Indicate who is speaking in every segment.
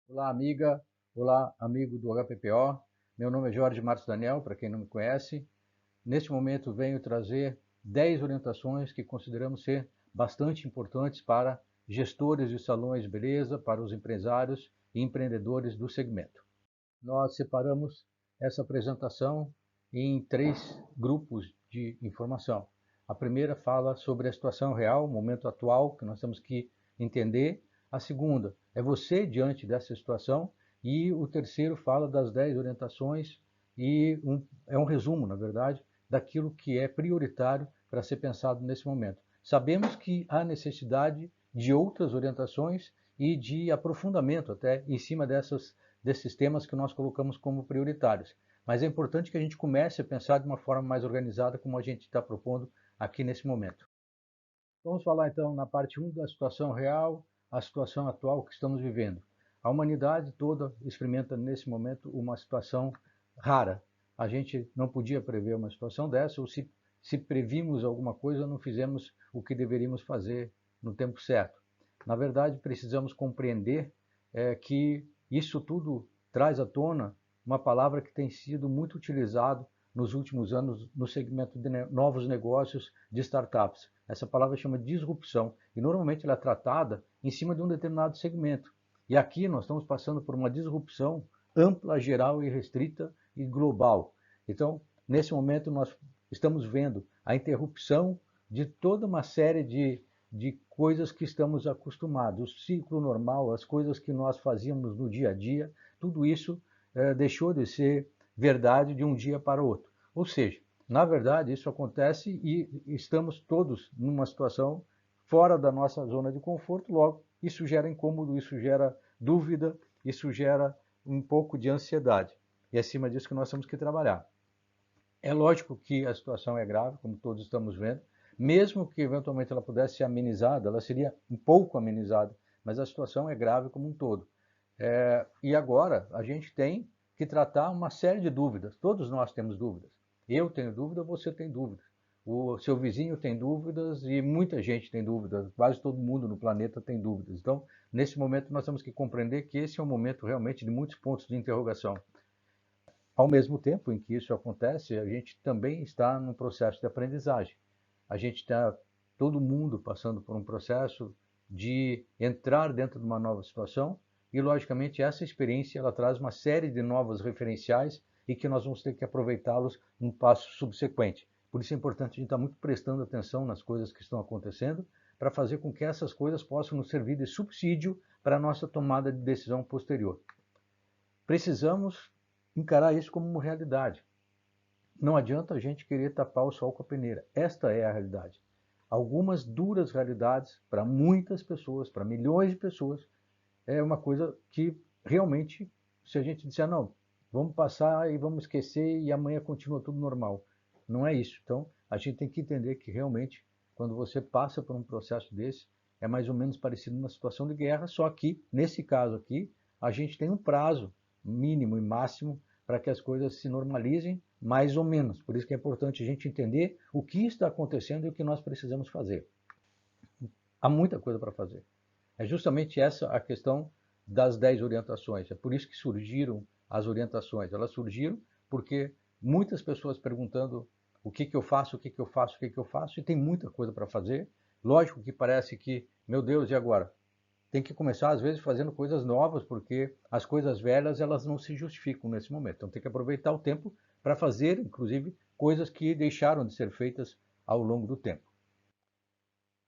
Speaker 1: Olá, amiga. Olá, amigo do HPPO. Meu nome é Jorge Marcos Daniel, para quem não me conhece. Neste momento venho trazer 10 orientações que consideramos ser bastante importantes para gestores de salões de beleza, para os empresários e empreendedores do segmento. Nós separamos essa apresentação em 3 grupos de informação. A primeira fala sobre a situação real, o momento atual, que nós temos que entender. A segunda é você diante dessa situação. E o terceiro fala das 10 orientações e é um resumo, na verdade, daquilo que é prioritário para ser pensado nesse momento. Sabemos que há necessidade de outras orientações e de aprofundamento até em cima desses temas que nós colocamos como prioritários. Mas é importante que a gente comece a pensar de uma forma mais organizada, como a gente está propondo aqui nesse momento. Vamos falar então na parte 1 da situação real, a situação atual que estamos vivendo. A humanidade toda experimenta nesse momento uma situação rara. A gente não podia prever uma situação dessa, ou se previmos alguma coisa, não fizemos o que deveríamos fazer no tempo certo. Na verdade, precisamos compreender que isso tudo traz à tona uma palavra que tem sido muito utilizado nos últimos anos no segmento de novos negócios de startups. Essa palavra chama disrupção e normalmente ela é tratada em cima de um determinado segmento. E aqui nós estamos passando por uma disrupção ampla, geral e restrita e global. Então, nesse momento nós estamos vendo a interrupção de toda uma série de coisas que estamos acostumados, o ciclo normal, as coisas que nós fazíamos no dia a dia, tudo isso deixou de ser verdade de um dia para o outro. Ou seja, na verdade, isso acontece e estamos todos numa situação fora da nossa zona de conforto, logo, isso gera incômodo, isso gera dúvida, isso gera um pouco de ansiedade. E é acima disso que nós temos que trabalhar. É lógico que a situação é grave, como todos estamos vendo, mesmo que eventualmente ela pudesse ser amenizada, ela seria um pouco amenizada, mas a situação é grave como um todo. E agora a gente tem que tratar uma série de dúvidas. Todos nós temos dúvidas. Eu tenho dúvida, você tem dúvidas. O seu vizinho tem dúvidas e muita gente tem dúvidas. Quase todo mundo no planeta tem dúvidas. Então, nesse momento, nós temos que compreender que esse é um momento realmente de muitos pontos de interrogação. Ao mesmo tempo em que isso acontece, a gente também está num processo de aprendizagem. A gente está, todo mundo passando por um processo de entrar dentro de uma nova situação e, logicamente, essa experiência ela traz uma série de novos referenciais e que nós vamos ter que aproveitá-los num passo subsequente. Por isso é importante a gente estar muito prestando atenção nas coisas que estão acontecendo para fazer com que essas coisas possam nos servir de subsídio para a nossa tomada de decisão posterior. Precisamos encarar isso como uma realidade. Não adianta a gente querer tapar o sol com a peneira. Esta é a realidade. Algumas duras realidades para muitas pessoas, para milhões de pessoas, é uma coisa que realmente, se a gente disser, não, vamos passar e vamos esquecer e amanhã continua tudo normal. Não é isso. Então, a gente tem que entender que realmente, quando você passa por um processo desse, é mais ou menos parecido numa situação de guerra, só que, nesse caso aqui, a gente tem um prazo mínimo e máximo para que as coisas se normalizem, mais ou menos. Por isso que é importante a gente entender o que está acontecendo e o que nós precisamos fazer. Há muita coisa para fazer. É justamente essa a questão das 10 orientações. É por isso que surgiram as orientações. Elas surgiram porque muitas pessoas perguntando o que eu faço, o que eu faço, o que eu faço, e tem muita coisa para fazer. Lógico que parece que, meu Deus, e agora? Tem que começar, às vezes, fazendo coisas novas, porque as coisas velhas elas não se justificam nesse momento. Então tem que aproveitar o tempo para fazer, inclusive, coisas que deixaram de ser feitas ao longo do tempo.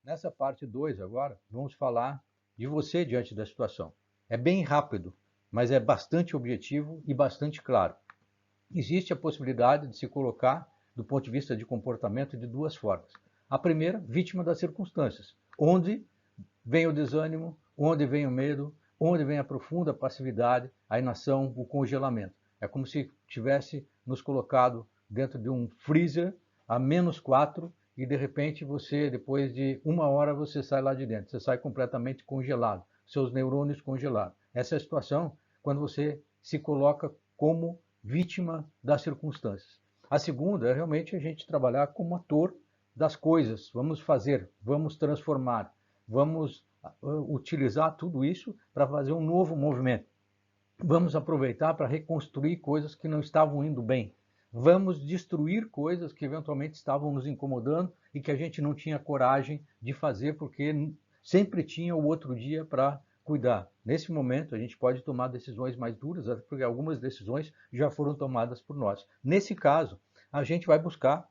Speaker 1: Nessa parte 2 agora, vamos falar de você diante da situação. É bem rápido, mas é bastante objetivo e bastante claro. Existe a possibilidade de se colocar, do ponto de vista de comportamento, de duas formas. A primeira, vítima das circunstâncias, onde vem o desânimo, onde vem o medo, onde vem a profunda passividade, a inação, o congelamento. É como se tivesse nos colocado dentro de um freezer a -4 e de repente você, depois de uma hora, você sai lá de dentro. Você sai completamente congelado, seus neurônios congelados. Essa é a situação quando você se coloca como vítima das circunstâncias. A segunda é realmente a gente trabalhar como ator das coisas. Vamos fazer, vamos transformar, vamos utilizar tudo isso para fazer um novo movimento. vamos aproveitar para reconstruir coisas que não estavam indo bem. Vamos destruir coisas que eventualmente estavam nos incomodando e que a gente não tinha coragem de fazer porque sempre tinha o outro dia para cuidar. Nesse momento, a gente pode tomar decisões mais duras, porque algumas decisões já foram tomadas por nós. Nesse caso, a gente vai buscar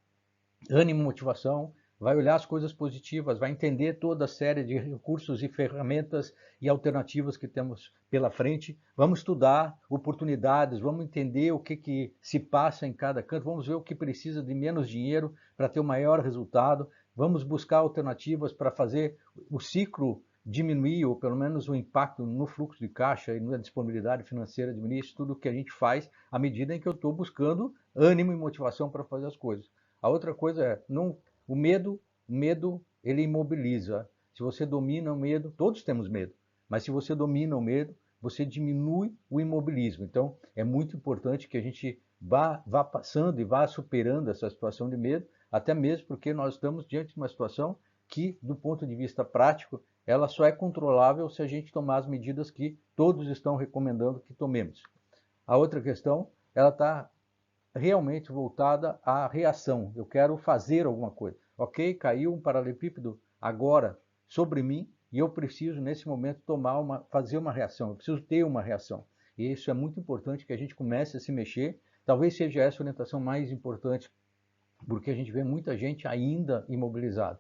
Speaker 1: ânimo, motivação, vai olhar as coisas positivas, vai entender toda a série de recursos e ferramentas e alternativas que temos pela frente. Vamos estudar oportunidades, vamos entender o que se passa em cada canto, vamos ver o que precisa de menos dinheiro para ter o maior resultado, vamos buscar alternativas para fazer o ciclo diminuir, ou pelo menos o impacto no fluxo de caixa e na disponibilidade financeira diminuir. Isso tudo que a gente faz à medida em que eu estou buscando ânimo e motivação para fazer as coisas. A outra coisa é, o medo ele imobiliza. Se você domina o medo, todos temos medo, mas se você domina o medo, você diminui o imobilismo. Então, é muito importante que a gente vá passando e vá superando essa situação de medo, até mesmo porque nós estamos diante de uma situação que, do ponto de vista prático, ela só é controlável se a gente tomar as medidas que todos estão recomendando que tomemos. A outra questão, ela está realmente voltada à reação. Eu quero fazer alguma coisa. Ok, caiu um paralelepípedo agora sobre mim e eu preciso, nesse momento, fazer uma reação. Eu preciso ter uma reação. E isso é muito importante que a gente comece a se mexer. Talvez seja essa a orientação mais importante, porque a gente vê muita gente ainda imobilizada.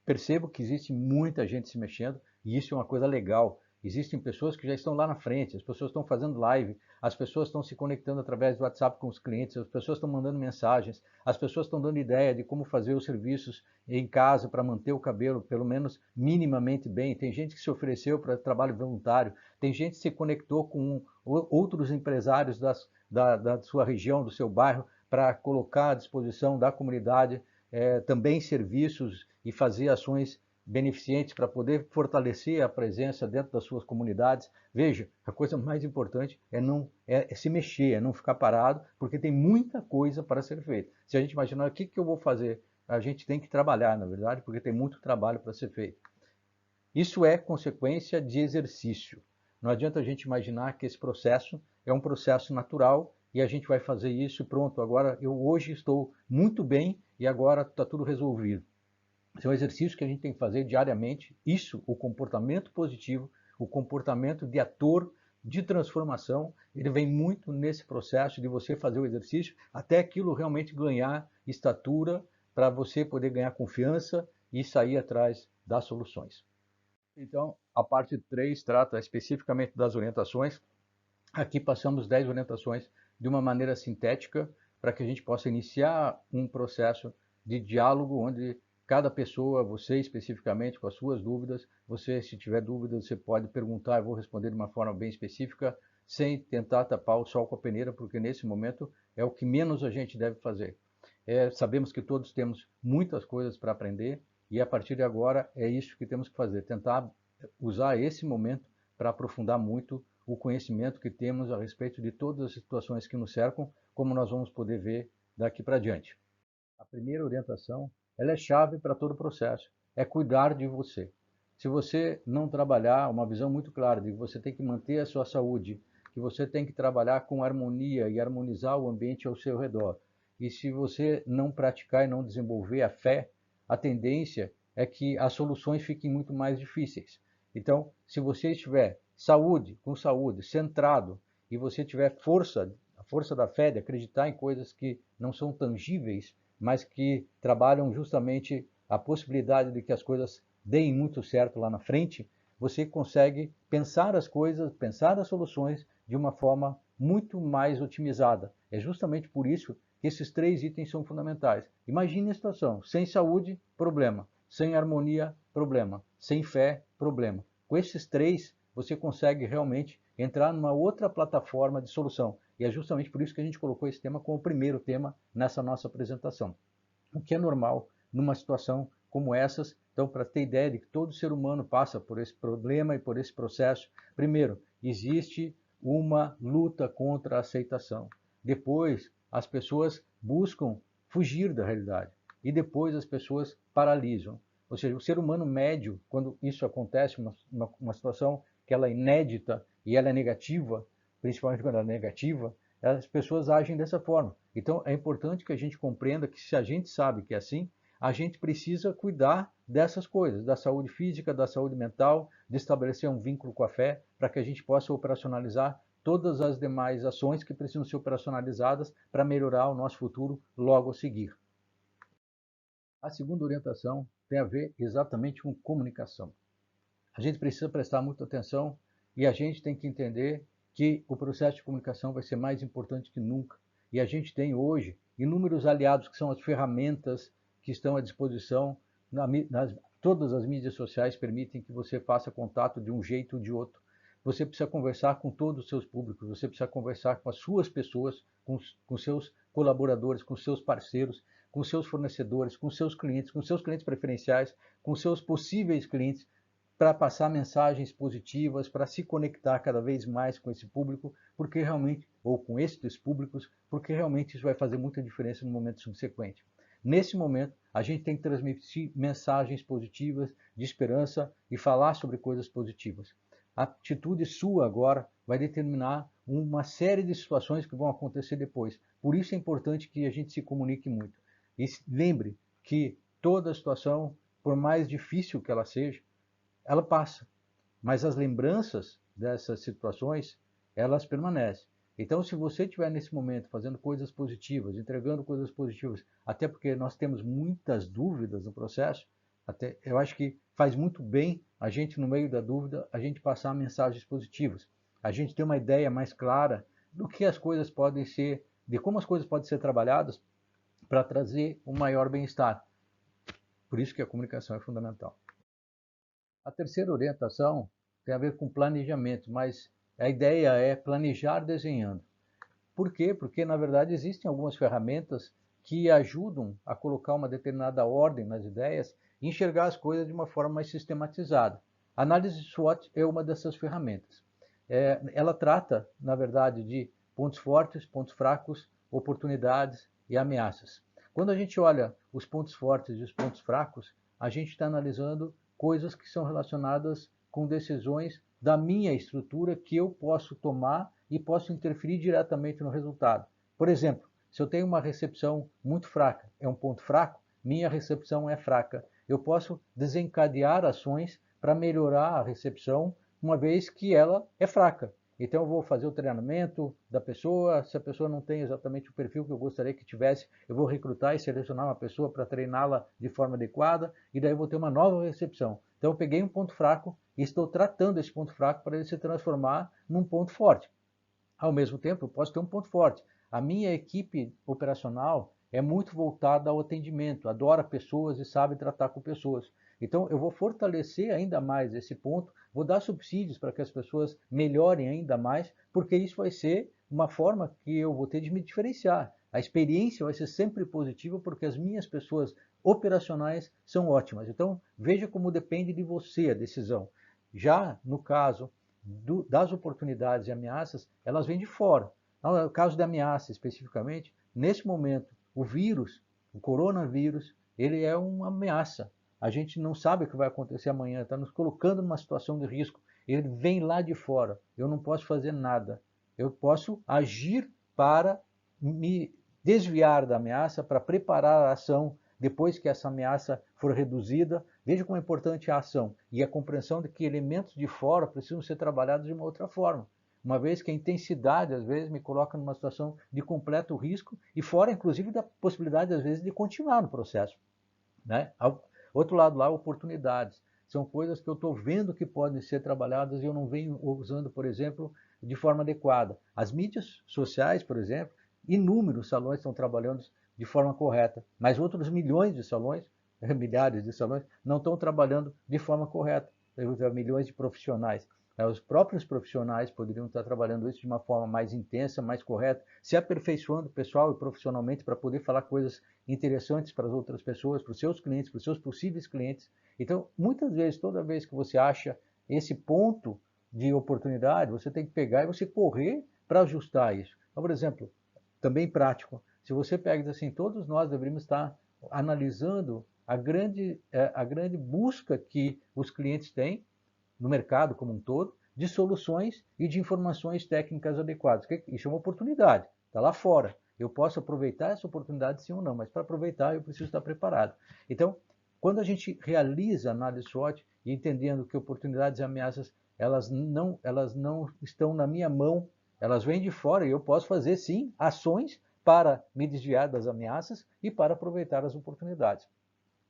Speaker 1: Percebo que existe muita gente se mexendo e isso é uma coisa legal. Existem pessoas que já estão lá na frente, as pessoas estão fazendo live, as pessoas estão se conectando através do WhatsApp com os clientes, as pessoas estão mandando mensagens, as pessoas estão dando ideia de como fazer os serviços em casa para manter o cabelo pelo menos minimamente bem. Tem gente que se ofereceu para trabalho voluntário, tem gente que se conectou com outros empresários da sua região, do seu bairro, para colocar à disposição da comunidade também serviços e fazer ações beneficentes para poder fortalecer a presença dentro das suas comunidades. Veja, a coisa mais importante é se mexer, é não ficar parado, porque tem muita coisa para ser feita. Se a gente imaginar o que eu vou fazer, a gente tem que trabalhar, na verdade, porque tem muito trabalho para ser feito. Isso é consequência de exercício. Não adianta a gente imaginar que esse processo é um processo natural e a gente vai fazer isso e pronto, agora eu hoje estou muito bem e agora está tudo resolvido. Esse é um exercício que a gente tem que fazer diariamente. Isso, o comportamento positivo, o comportamento de ator, de transformação, ele vem muito nesse processo de você fazer o exercício até aquilo realmente ganhar estatura para você poder ganhar confiança e sair atrás das soluções. Então, a parte 3 trata especificamente das orientações. Aqui passamos 10 orientações de uma maneira sintética para que a gente possa iniciar um processo de diálogo onde cada pessoa, você especificamente com as suas dúvidas, você se tiver dúvidas, você pode perguntar, eu vou responder de uma forma bem específica, sem tentar tapar o sol com a peneira, porque nesse momento é o que menos a gente deve fazer. Sabemos que todos temos muitas coisas para aprender e a partir de agora é isso que temos que fazer, tentar usar esse momento para aprofundar muito o conhecimento que temos a respeito de todas as situações que nos cercam, como nós vamos poder ver daqui para diante. A primeira orientação, ela é chave para todo o processo, é cuidar de você. Se você não trabalhar uma visão muito clara de que você tem que manter a sua saúde, que você tem que trabalhar com harmonia e harmonizar o ambiente ao seu redor, e se você não praticar e não desenvolver a fé, a tendência é que as soluções fiquem muito mais difíceis. Então, se você estiver com saúde, centrado, e você tiver força, a força da fé, de acreditar em coisas que não são tangíveis, mas que trabalham justamente a possibilidade de que as coisas deem muito certo lá na frente, você consegue pensar as coisas, pensar as soluções de uma forma muito mais otimizada. É justamente por isso que esses 3 itens são fundamentais. Imagine a situação: sem saúde, problema; sem harmonia, problema; sem fé, problema. Com esses 3, você consegue realmente entrar numa outra plataforma de solução. E é justamente por isso que a gente colocou esse tema como o primeiro tema nessa nossa apresentação. O que é normal numa situação como essas. Então, para ter ideia de que todo ser humano passa por esse problema e por esse processo, primeiro, existe uma luta contra a aceitação. Depois, as pessoas buscam fugir da realidade. E depois as pessoas paralisam. Ou seja, o ser humano médio, quando isso acontece, uma situação que ela é inédita e ela é negativa, principalmente quando ela é negativa, as pessoas agem dessa forma. Então é importante que a gente compreenda que se a gente sabe que é assim, a gente precisa cuidar dessas coisas, da saúde física, da saúde mental, de estabelecer um vínculo com a fé, para que a gente possa operacionalizar todas as demais ações que precisam ser operacionalizadas para melhorar o nosso futuro logo a seguir. A segunda orientação tem a ver exatamente com comunicação. A gente precisa prestar muita atenção e a gente tem que entender que o processo de comunicação vai ser mais importante que nunca. E a gente tem hoje inúmeros aliados que são as ferramentas que estão à disposição. Todas as mídias sociais permitem que você faça contato de um jeito ou de outro. Você precisa conversar com todos os seus públicos, você precisa conversar com as suas pessoas, com seus colaboradores, com seus parceiros, com seus fornecedores, com seus clientes preferenciais, com seus possíveis clientes, para passar mensagens positivas, para se conectar cada vez mais com esse público, porque realmente, ou com estes públicos, porque realmente isso vai fazer muita diferença no momento subsequente. Nesse momento, a gente tem que transmitir mensagens positivas, de esperança e falar sobre coisas positivas. A atitude sua agora vai determinar uma série de situações que vão acontecer depois. Por isso é importante que a gente se comunique muito. E lembre que toda situação, por mais difícil que ela seja, ela passa, mas as lembranças dessas situações, elas permanecem. Então, se você estiver nesse momento fazendo coisas positivas, entregando coisas positivas, até porque nós temos muitas dúvidas no processo, eu acho que faz muito bem a gente, no meio da dúvida, a gente passar mensagens positivas. A gente ter uma ideia mais clara do que as coisas podem ser, de como as coisas podem ser trabalhadas para trazer um maior bem-estar. Por isso que a comunicação é fundamental. A terceira orientação tem a ver com planejamento, mas a ideia é planejar desenhando. Por quê? Porque, na verdade, existem algumas ferramentas que ajudam a colocar uma determinada ordem nas ideias e enxergar as coisas de uma forma mais sistematizada. A análise SWOT é uma dessas ferramentas. Ela trata, na verdade, de pontos fortes, pontos fracos, oportunidades e ameaças. Quando a gente olha os pontos fortes e os pontos fracos, a gente está analisando coisas que são relacionadas com decisões da minha estrutura que eu posso tomar e posso interferir diretamente no resultado. Por exemplo, se eu tenho uma recepção muito fraca, é um ponto fraco, minha recepção é fraca. Eu posso desencadear ações para melhorar a recepção, uma vez que ela é fraca. Então eu vou fazer o treinamento da pessoa, se a pessoa não tem exatamente o perfil que eu gostaria que tivesse, eu vou recrutar e selecionar uma pessoa para treiná-la de forma adequada, e daí eu vou ter uma nova recepção. Então eu peguei um ponto fraco e estou tratando esse ponto fraco para ele se transformar num ponto forte. Ao mesmo tempo, eu posso ter um ponto forte. A minha equipe operacional é muito voltada ao atendimento, adora pessoas e sabe tratar com pessoas. Então, eu vou fortalecer ainda mais esse ponto, vou dar subsídios para que as pessoas melhorem ainda mais, porque isso vai ser uma forma que eu vou ter de me diferenciar. A experiência vai ser sempre positiva, porque as minhas pessoas operacionais são ótimas. Então, veja como depende de você a decisão. Já no caso das oportunidades e ameaças, elas vêm de fora. No caso da ameaça especificamente, nesse momento, o vírus, o coronavírus, ele é uma ameaça. A gente não sabe o que vai acontecer amanhã, está nos colocando numa situação de risco. Ele vem lá de fora, eu não posso fazer nada. Eu posso agir para me desviar da ameaça, para preparar a ação depois que essa ameaça for reduzida. Veja como é importante a ação e a compreensão de que elementos de fora precisam ser trabalhados de uma outra forma, uma vez que a intensidade, às vezes, me coloca numa situação de completo risco e fora, inclusive, da possibilidade, às vezes, de continuar no processo. Né? Outro lado lá, oportunidades. São coisas que eu estou vendo que podem ser trabalhadas e eu não venho usando, por exemplo, de forma adequada. As mídias sociais, por exemplo, inúmeros salões estão trabalhando de forma correta, mas outros milhões de salões, milhares de salões, não estão trabalhando de forma correta. Milhões de profissionais. Os próprios profissionais poderiam estar trabalhando isso de uma forma mais intensa, mais correta, se aperfeiçoando pessoal e profissionalmente para poder falar coisas interessantes para as outras pessoas, para os seus clientes, para os seus possíveis clientes. Então, muitas vezes, toda vez que você acha esse ponto de oportunidade, você tem que pegar e você correr para ajustar isso. Então, por exemplo, também prático, se você pega e diz assim, todos nós deveríamos estar analisando a grande busca que os clientes têm no mercado como um todo, de soluções e de informações técnicas adequadas. Isso é uma oportunidade, está lá fora. Eu posso aproveitar essa oportunidade sim ou não, mas para aproveitar eu preciso estar preparado. Então, quando a gente realiza a análise SWOT e entendendo que oportunidades e ameaças elas não estão na minha mão, elas vêm de fora e eu posso fazer sim ações para me desviar das ameaças e para aproveitar as oportunidades.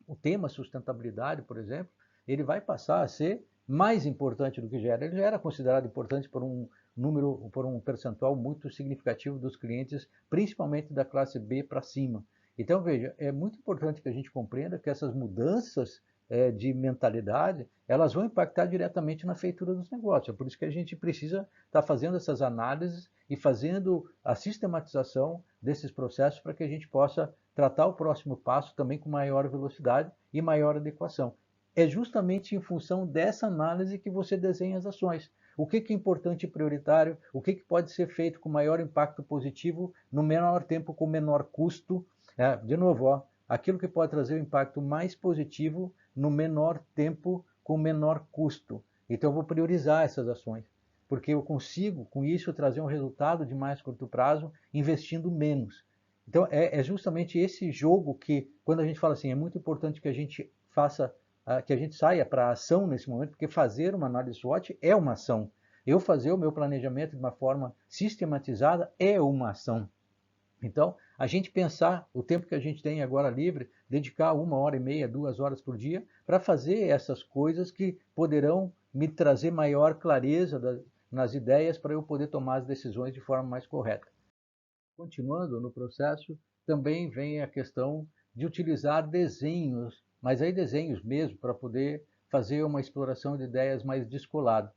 Speaker 1: O tema sustentabilidade, por exemplo, ele vai passar a ser mais importante do que já era. Ele já era considerado importante por um percentual muito significativo dos clientes, principalmente da classe B para cima. Então, veja, é muito importante que a gente compreenda que essas mudanças de mentalidade, elas vão impactar diretamente na feitura dos negócios. É por isso que a gente precisa estar fazendo essas análises e fazendo a sistematização desses processos para que a gente possa tratar o próximo passo também com maior velocidade e maior adequação. É justamente em função dessa análise que você desenha as ações. O que é importante e prioritário, o que pode ser feito com maior impacto positivo, no menor tempo, com menor custo. De novo, aquilo que pode trazer o impacto mais positivo no menor tempo, com menor custo. Então eu vou priorizar essas ações, porque eu consigo, com isso, trazer um resultado de mais curto prazo, investindo menos. Então é justamente esse jogo que, quando a gente fala assim, é muito importante que a gente faça, que a gente saia para a ação nesse momento, porque fazer uma análise SWOT é uma ação. Eu fazer o meu planejamento de uma forma sistematizada é uma ação. Então, a gente pensar o tempo que a gente tem agora livre, dedicar 1h30, 2 horas por dia para fazer essas coisas que poderão me trazer maior clareza nas ideias para eu poder tomar as decisões de forma mais correta. Continuando no processo, também vem a questão de utilizar desenhos, mas aí desenhos mesmo, para poder fazer uma exploração de ideias mais descolado.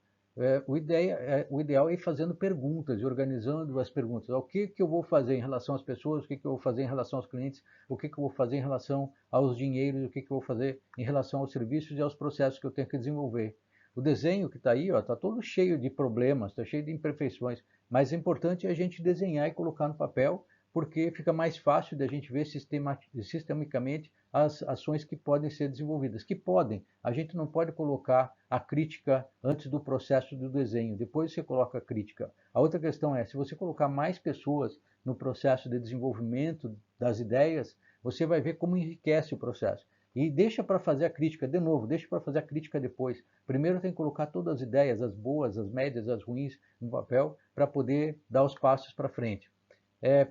Speaker 1: O ideal é ir fazendo perguntas e organizando as perguntas. O que eu vou fazer em relação às pessoas, o que eu vou fazer em relação aos clientes, o que eu vou fazer em relação aos dinheiros, o que eu vou fazer em relação aos serviços e aos processos que eu tenho que desenvolver. O desenho que está aí está todo cheio de problemas, está cheio de imperfeições, mas é importante a gente desenhar e colocar no papel, porque fica mais fácil de a gente ver sistemicamente as ações que podem ser desenvolvidas. Que podem, a gente não pode colocar a crítica antes do processo do desenho, depois você coloca a crítica. A outra questão é, se você colocar mais pessoas no processo de desenvolvimento das ideias, você vai ver como enriquece o processo. E deixa para fazer a crítica, de novo, deixa para fazer a crítica depois. Primeiro tem que colocar todas as ideias, as boas, as médias, as ruins, no papel, para poder dar os passos para frente.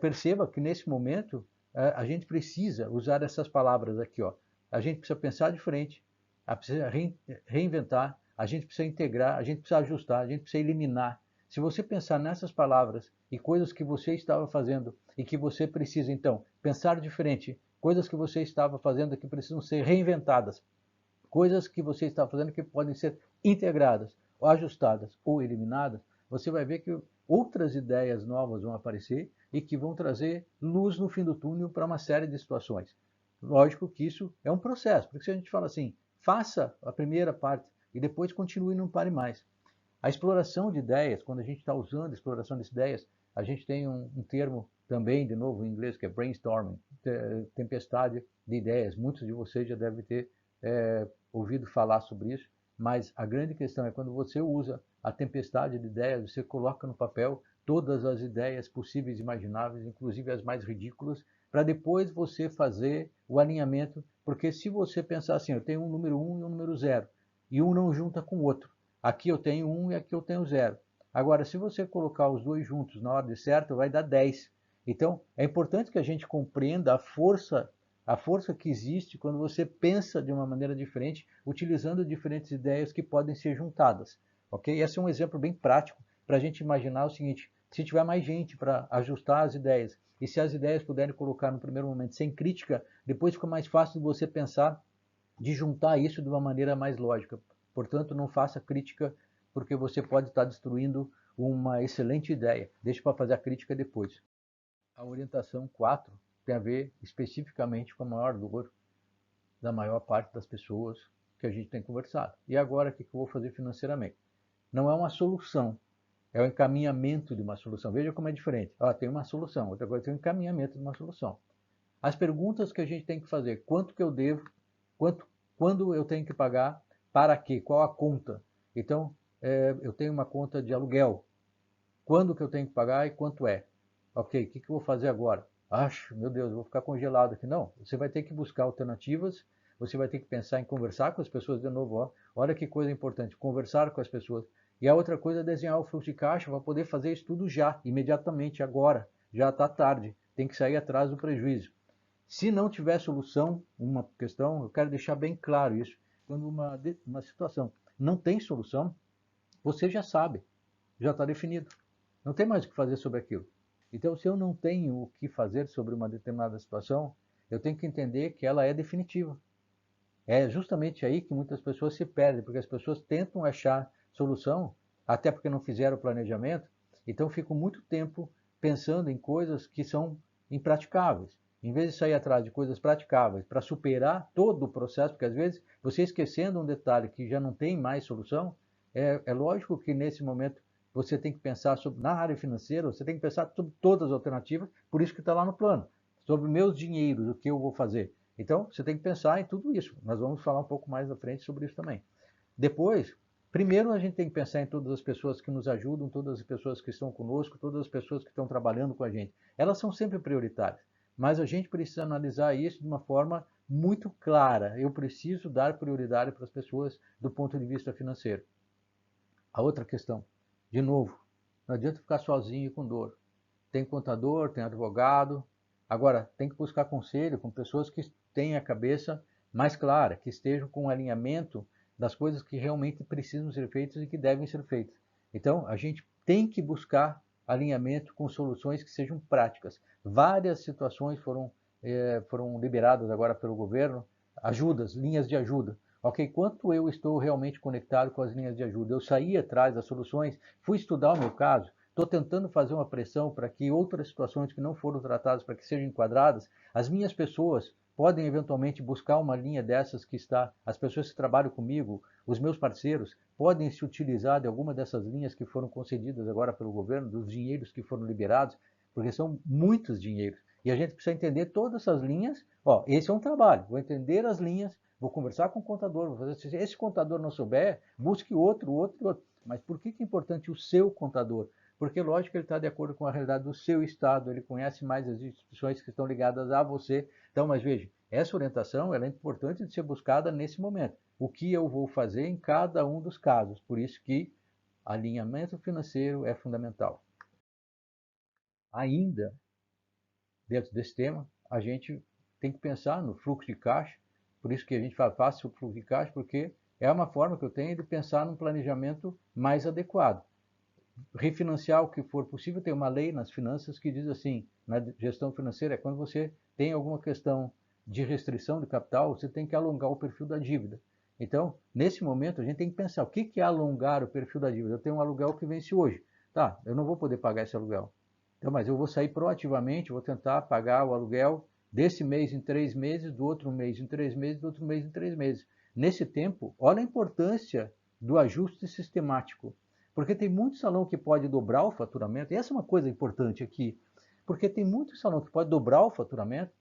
Speaker 1: Perceba que nesse momento a gente precisa usar essas palavras aqui. A gente precisa pensar diferente, precisa reinventar, a gente precisa integrar, a gente precisa ajustar, a gente precisa eliminar. Se você pensar nessas palavras e coisas que você estava fazendo e que você precisa, então, pensar diferente, coisas que você estava fazendo que precisam ser reinventadas, coisas que você está fazendo que podem ser integradas, ou ajustadas ou eliminadas, você vai ver que outras ideias novas vão aparecer e que vão trazer luz no fim do túnel para uma série de situações. Lógico que isso é um processo, porque se a gente fala assim, faça a primeira parte e depois continue e não pare mais. A exploração de ideias, quando a gente está usando a exploração de ideias, a gente tem um termo também, de novo, em inglês, que é brainstorming, tempestade de ideias. Muitos de vocês já devem ter ouvido falar sobre isso, mas a grande questão é quando você usa a tempestade de ideias, você coloca no papel todas as ideias possíveis e imagináveis, inclusive as mais ridículas, para depois você fazer o alinhamento, porque se você pensar assim, eu tenho um número 1 e um número 0, e um não junta com o outro, aqui eu tenho 1 e aqui eu tenho 0. Agora, se você colocar os dois juntos na ordem certa, vai dar 10. Então, é importante que a gente compreenda a força que existe quando você pensa de uma maneira diferente, utilizando diferentes ideias que podem ser juntadas. Ok? Esse é um exemplo bem prático para a gente imaginar o seguinte: se tiver mais gente para ajustar as ideias, e se as ideias puderem colocar no primeiro momento sem crítica, depois fica mais fácil de você pensar de juntar isso de uma maneira mais lógica. Portanto, não faça crítica, porque você pode estar destruindo uma excelente ideia. Deixe para fazer a crítica depois. A orientação 4 tem a ver especificamente com a maior dor da maior parte das pessoas que a gente tem conversado. E agora, o que eu vou fazer financeiramente? Não é uma solução, é o encaminhamento de uma solução. Veja como é diferente. Tem uma solução, outra coisa tem o encaminhamento de uma solução. As perguntas que a gente tem que fazer: quanto que eu devo, quando eu tenho que pagar, para quê, qual a conta. Então, eu tenho uma conta de aluguel. Quando que eu tenho que pagar e quanto é? Ok, o que eu vou fazer agora? Acho, meu Deus, eu vou ficar congelado aqui. Não, você vai ter que buscar alternativas, você vai ter que pensar em conversar com as pessoas de novo. Ó. Olha que coisa importante, conversar com as pessoas. E a outra coisa é desenhar o fluxo de caixa para poder fazer isso tudo já, imediatamente, agora. Já está tarde, tem que sair atrás do prejuízo. Se não tiver solução, uma questão, eu quero deixar bem claro isso. Quando uma situação não tem solução, você já sabe, já está definido. Não tem mais o que fazer sobre aquilo. Então, se eu não tenho o que fazer sobre uma determinada situação, eu tenho que entender que ela é definitiva. É justamente aí que muitas pessoas se perdem, porque as pessoas tentam achar solução, até porque não fizeram o planejamento, então ficam muito tempo pensando em coisas que são impraticáveis. Em vez de sair atrás de coisas praticáveis para superar todo o processo, porque às vezes você esquecendo um detalhe que já não tem mais solução, é lógico que nesse momento você tem que pensar sobre, na área financeira, você tem que pensar sobre todas as alternativas, por isso que está lá no plano, sobre meus dinheiros, o que eu vou fazer. Então, você tem que pensar em tudo isso. Nós vamos falar um pouco mais à frente sobre isso também. Depois, primeiro a gente tem que pensar em todas as pessoas que nos ajudam, todas as pessoas que estão conosco, todas as pessoas que estão trabalhando com a gente. Elas são sempre prioritárias, mas a gente precisa analisar isso de uma forma muito clara. Eu preciso dar prioridade para as pessoas do ponto de vista financeiro. A outra questão, de novo, não adianta ficar sozinho e com dor. Tem contador, tem advogado. Agora, tem que buscar conselho com pessoas que tenham a cabeça mais clara, que estejam com um alinhamento das coisas que realmente precisam ser feitas e que devem ser feitas. Então, a gente tem que buscar alinhamento com soluções que sejam práticas. Várias situações foram liberadas agora pelo governo, ajudas, linhas de ajuda. Ok, quanto eu estou realmente conectado com as linhas de ajuda? Eu saí atrás das soluções, fui estudar o meu caso, estou tentando fazer uma pressão para que outras situações que não foram tratadas, para que sejam enquadradas. As minhas pessoas podem eventualmente buscar uma linha dessas que está, as pessoas que trabalham comigo, os meus parceiros, podem se utilizar de alguma dessas linhas que foram concedidas agora pelo governo, dos dinheiros que foram liberados, porque são muitos dinheiros. E a gente precisa entender todas essas linhas. Ó, esse é um trabalho, vou entender as linhas, vou conversar com o contador, vou fazer, se esse contador não souber, busque outro, outro, outro. Mas por que é importante o seu contador? Porque, lógico, ele está de acordo com a realidade do seu estado, ele conhece mais as instituições que estão ligadas a você. Então, mas veja, essa orientação ela é importante de ser buscada nesse momento. O que eu vou fazer em cada um dos casos. Por isso que alinhamento financeiro é fundamental. Ainda, dentro desse tema, a gente tem que pensar no fluxo de caixa. Por isso que a gente fala, faça o fluxo de caixa, porque é uma forma que eu tenho de pensar num planejamento mais adequado. Refinanciar o que for possível. Tem uma lei nas finanças que diz assim, na gestão financeira, é quando você tem alguma questão de restrição de capital, você tem que alongar o perfil da dívida. Então, nesse momento, a gente tem que pensar, o que é alongar o perfil da dívida? Eu tenho um aluguel que vence hoje. Tá, eu não vou poder pagar esse aluguel. Então, mas eu vou sair proativamente, vou tentar pagar o aluguel desse mês em 3 meses, do outro mês em 3 meses, do outro mês em 3 meses. Nesse tempo, olha a importância do ajuste sistemático. Porque tem muito salão que pode dobrar o faturamento, e essa é uma coisa importante aqui, porque tem muito salão que pode dobrar o faturamento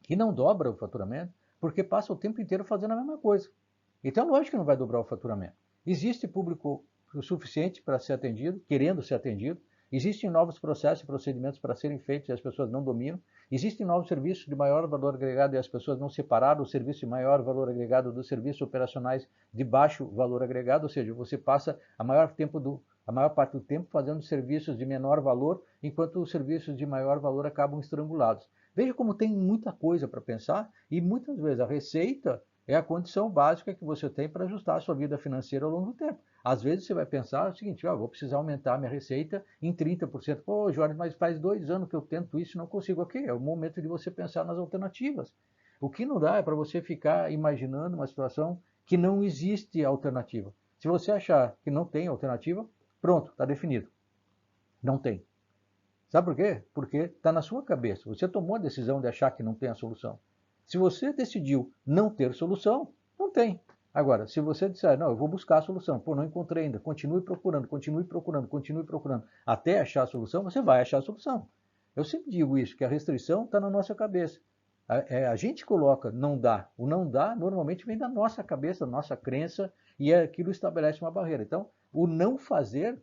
Speaker 1: e não dobra o faturamento, porque passa o tempo inteiro fazendo a mesma coisa. Então, lógico que não vai dobrar o faturamento. Existe público o suficiente para ser atendido, querendo ser atendido, existem novos processos e procedimentos para serem feitos e as pessoas não dominam, existem novos serviços de maior valor agregado e as pessoas não separaram o serviço de maior valor agregado dos serviços operacionais de baixo valor agregado, ou seja, você passa a maior parte do tempo fazendo serviços de menor valor, enquanto os serviços de maior valor acabam estrangulados. Veja como tem muita coisa para pensar e muitas vezes a receita é a condição básica que você tem para ajustar a sua vida financeira ao longo do tempo. Às vezes você vai pensar o seguinte, vou precisar aumentar minha receita em 30%. Pô, Jorge, mas faz 2 anos que eu tento isso e não consigo. Ok, é o momento de você pensar nas alternativas. O que não dá é para você ficar imaginando uma situação que não existe alternativa. Se você achar que não tem alternativa, pronto, está definido. Não tem. Sabe por quê? Porque está na sua cabeça. Você tomou a decisão de achar que não tem a solução. Se você decidiu não ter solução, não tem. Agora, se você disser, não, eu vou buscar a solução, pô, não encontrei ainda, continue procurando, continue procurando, continue procurando, até achar a solução, você vai achar a solução. Eu sempre digo isso, que a restrição está na nossa cabeça. A gente coloca não dá. O não dá normalmente vem da nossa cabeça, da nossa crença, e aquilo estabelece uma barreira. Então, O não fazer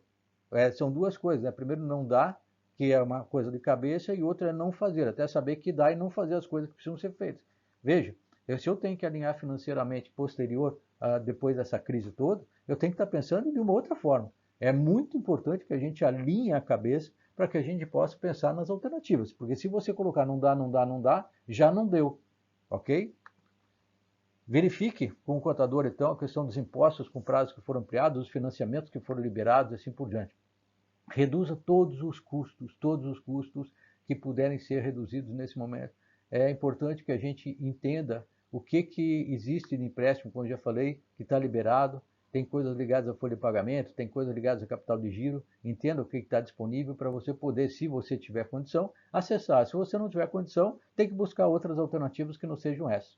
Speaker 1: são duas coisas, né? Primeiro, não dar, que é uma coisa de cabeça, e outra é não fazer, até saber que dá e não fazer as coisas que precisam ser feitas. Veja, se eu tenho que alinhar financeiramente posterior, depois dessa crise toda, eu tenho que estar pensando de uma outra forma. É muito importante que a gente alinhe a cabeça para que a gente possa pensar nas alternativas, porque se você colocar não dá, não dá, não dá, já não deu, ok? Verifique com o contador, então, a questão dos impostos com prazos que foram ampliados, os financiamentos que foram liberados e assim por diante. Reduza todos os custos que puderem ser reduzidos nesse momento. É importante que a gente entenda o que existe de empréstimo, como eu já falei, que está liberado, tem coisas ligadas à folha de pagamento, tem coisas ligadas a capital de giro, entenda o que está disponível para você poder, se você tiver condição, acessar. Se você não tiver condição, tem que buscar outras alternativas que não sejam essas.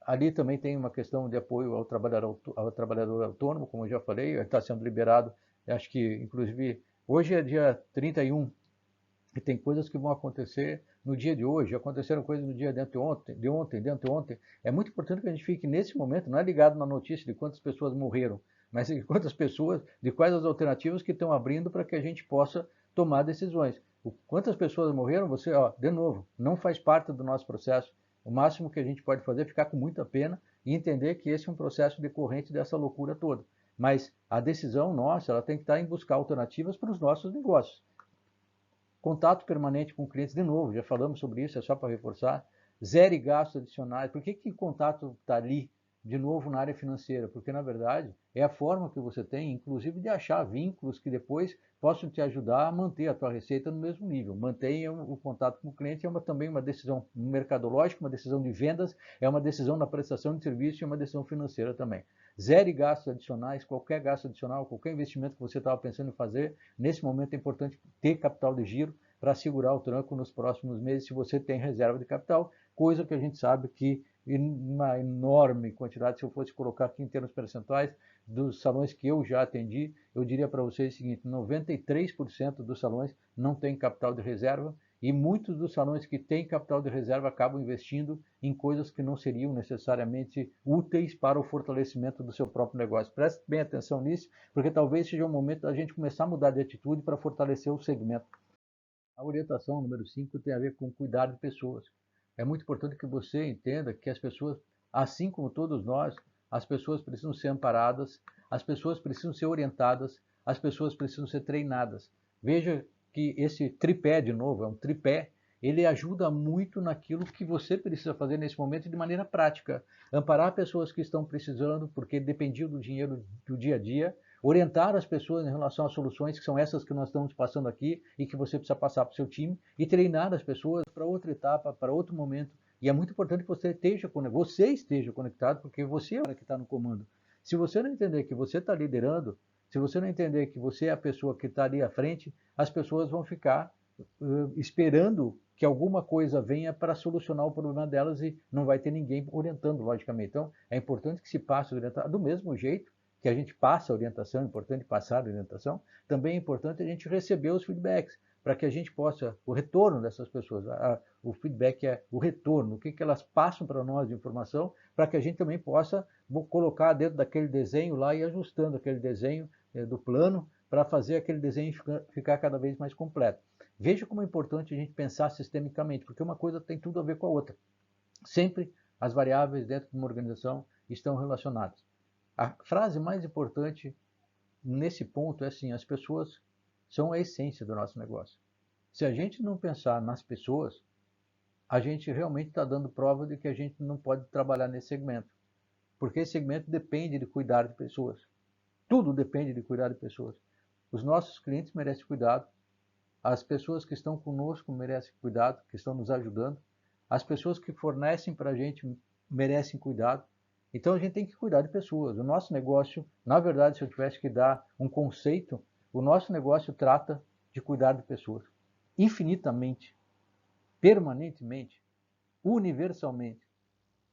Speaker 1: Ali também tem uma questão de apoio ao trabalhador autônomo, como eu já falei, está sendo liberado, acho que inclusive hoje é dia 31 e tem coisas que vão acontecer no dia de hoje, aconteceram coisas no dia de ontem. É muito importante que a gente fique nesse momento, não é ligado na notícia de quantas pessoas morreram, mas de quantas pessoas, de quais as alternativas que estão abrindo para que a gente possa tomar decisões. Quantas pessoas morreram, você, de novo, não faz parte do nosso processo. O máximo que a gente pode fazer é ficar com muita pena e entender que esse é um processo decorrente dessa loucura toda. Mas a decisão nossa, ela tem que estar em buscar alternativas para os nossos negócios. Contato permanente com clientes, de novo, já falamos sobre isso, é só para reforçar. Zere gastos adicionais. Por que contato está ali, de novo, na área financeira? Porque, na verdade, é a forma que você tem, inclusive, de achar vínculos que depois possam te ajudar a manter a tua receita no mesmo nível. Mantenha o contato com o cliente, também uma decisão mercadológica, uma decisão de vendas, é uma decisão na prestação de serviço e uma decisão financeira também. Zere gastos adicionais, qualquer gasto adicional, qualquer investimento que você estava pensando em fazer, nesse momento é importante ter capital de giro para segurar o tranco nos próximos meses, se você tem reserva de capital, coisa que a gente sabe que uma enorme quantidade, se eu fosse colocar aqui em termos percentuais, dos salões que eu já atendi, eu diria para vocês o seguinte, 93% dos salões não têm capital de reserva, e muitos dos salões que têm capital de reserva acabam investindo em coisas que não seriam necessariamente úteis para o fortalecimento do seu próprio negócio. Preste bem atenção nisso, porque talvez seja o momento da gente começar a mudar de atitude para fortalecer o segmento. A orientação número 5 tem a ver com cuidar de pessoas. É muito importante que você entenda que as pessoas, assim como todos nós, as pessoas precisam ser amparadas, as pessoas precisam ser orientadas, as pessoas precisam ser treinadas. Veja que esse tripé, de novo, é um tripé, ele ajuda muito naquilo que você precisa fazer nesse momento de maneira prática. Amparar pessoas que estão precisando, porque dependiam do dinheiro do dia a dia, orientar as pessoas em relação às soluções que são essas que nós estamos passando aqui e que você precisa passar para o seu time, e treinar as pessoas para outra etapa, para outro momento. E é muito importante que você esteja conectado, porque você é o que está no comando. Se você não entender que você está liderando, se você não entender que você é a pessoa que está ali à frente, as pessoas vão ficar esperando que alguma coisa venha para solucionar o problema delas e não vai ter ninguém orientando, logicamente. Então, é importante que se passe a orientação do mesmo jeito que a gente passa a orientação, é importante passar a orientação, também é importante a gente receber os feedbacks, para que a gente possa, o retorno dessas pessoas, o feedback é o retorno, o que elas passam para nós de informação, para que a gente também possa colocar dentro daquele desenho lá e ajustando aquele desenho do plano, para fazer aquele desenho ficar cada vez mais completo. Veja como é importante a gente pensar sistemicamente, porque uma coisa tem tudo a ver com a outra. Sempre as variáveis dentro de uma organização estão relacionadas. A frase mais importante nesse ponto é assim, as pessoas são a essência do nosso negócio. Se a gente não pensar nas pessoas, a gente realmente está dando prova de que a gente não pode trabalhar nesse segmento. Porque esse segmento depende de cuidar de pessoas. Tudo depende de cuidar de pessoas. Os nossos clientes merecem cuidado. As pessoas que estão conosco merecem cuidado, que estão nos ajudando. As pessoas que fornecem para a gente merecem cuidado. Então a gente tem que cuidar de pessoas. O nosso negócio, na verdade, se eu tivesse que dar um conceito, o nosso negócio trata de cuidar de pessoas. Infinitamente, permanentemente, universalmente.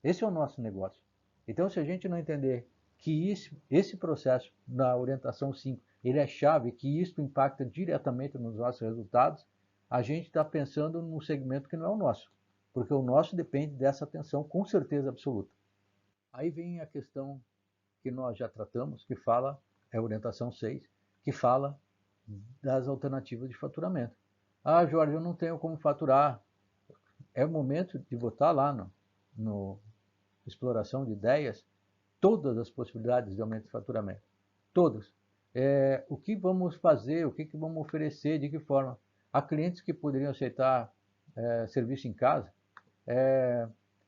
Speaker 1: Esse é o nosso negócio. Então, se a gente não entender que esse processo da orientação 5, ele é chave, que isso impacta diretamente nos nossos resultados, a gente está pensando num segmento que não é o nosso, porque o nosso depende dessa atenção com certeza absoluta. Aí vem a questão que nós já tratamos, que fala é a orientação 6, que fala das alternativas de faturamento. Ah, Jorge, eu não tenho como faturar. É o momento de botar lá no exploração de ideias todas as possibilidades de aumento de faturamento. Todas. O que vamos fazer, o que vamos oferecer, de que forma. Há clientes que poderiam aceitar serviço em casa.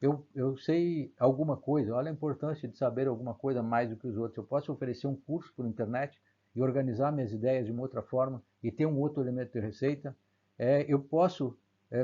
Speaker 1: Eu sei alguma coisa, olha a importância de saber alguma coisa mais do que os outros. Eu posso oferecer um curso por internet e organizar minhas ideias de uma outra forma e ter um outro elemento de receita. Eu posso,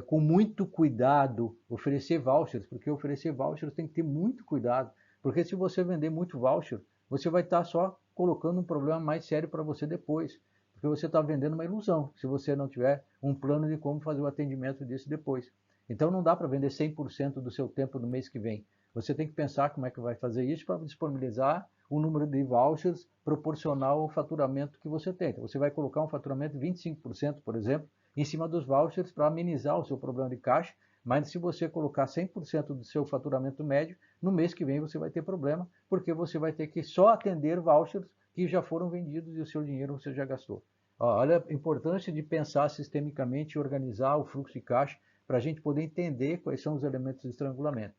Speaker 1: com muito cuidado, oferecer vouchers, porque oferecer vouchers tem que ter muito cuidado, porque se você vender muito voucher, você vai estar só colocando um problema mais sério para você depois, porque você está vendendo uma ilusão, se você não tiver um plano de como fazer o atendimento disso depois. Então não dá para vender 100% do seu tempo no mês que vem. Você tem que pensar como é que vai fazer isso para disponibilizar o número de vouchers proporcional ao faturamento que você tem. Então, você vai colocar um faturamento de 25%, por exemplo, em cima dos vouchers para amenizar o seu problema de caixa, mas se você colocar 100% do seu faturamento médio, no mês que vem você vai ter problema, porque você vai ter que só atender vouchers que já foram vendidos e o seu dinheiro você já gastou. Olha a importância de pensar sistemicamente e organizar o fluxo de caixa para a gente poder entender quais são os elementos de estrangulamento.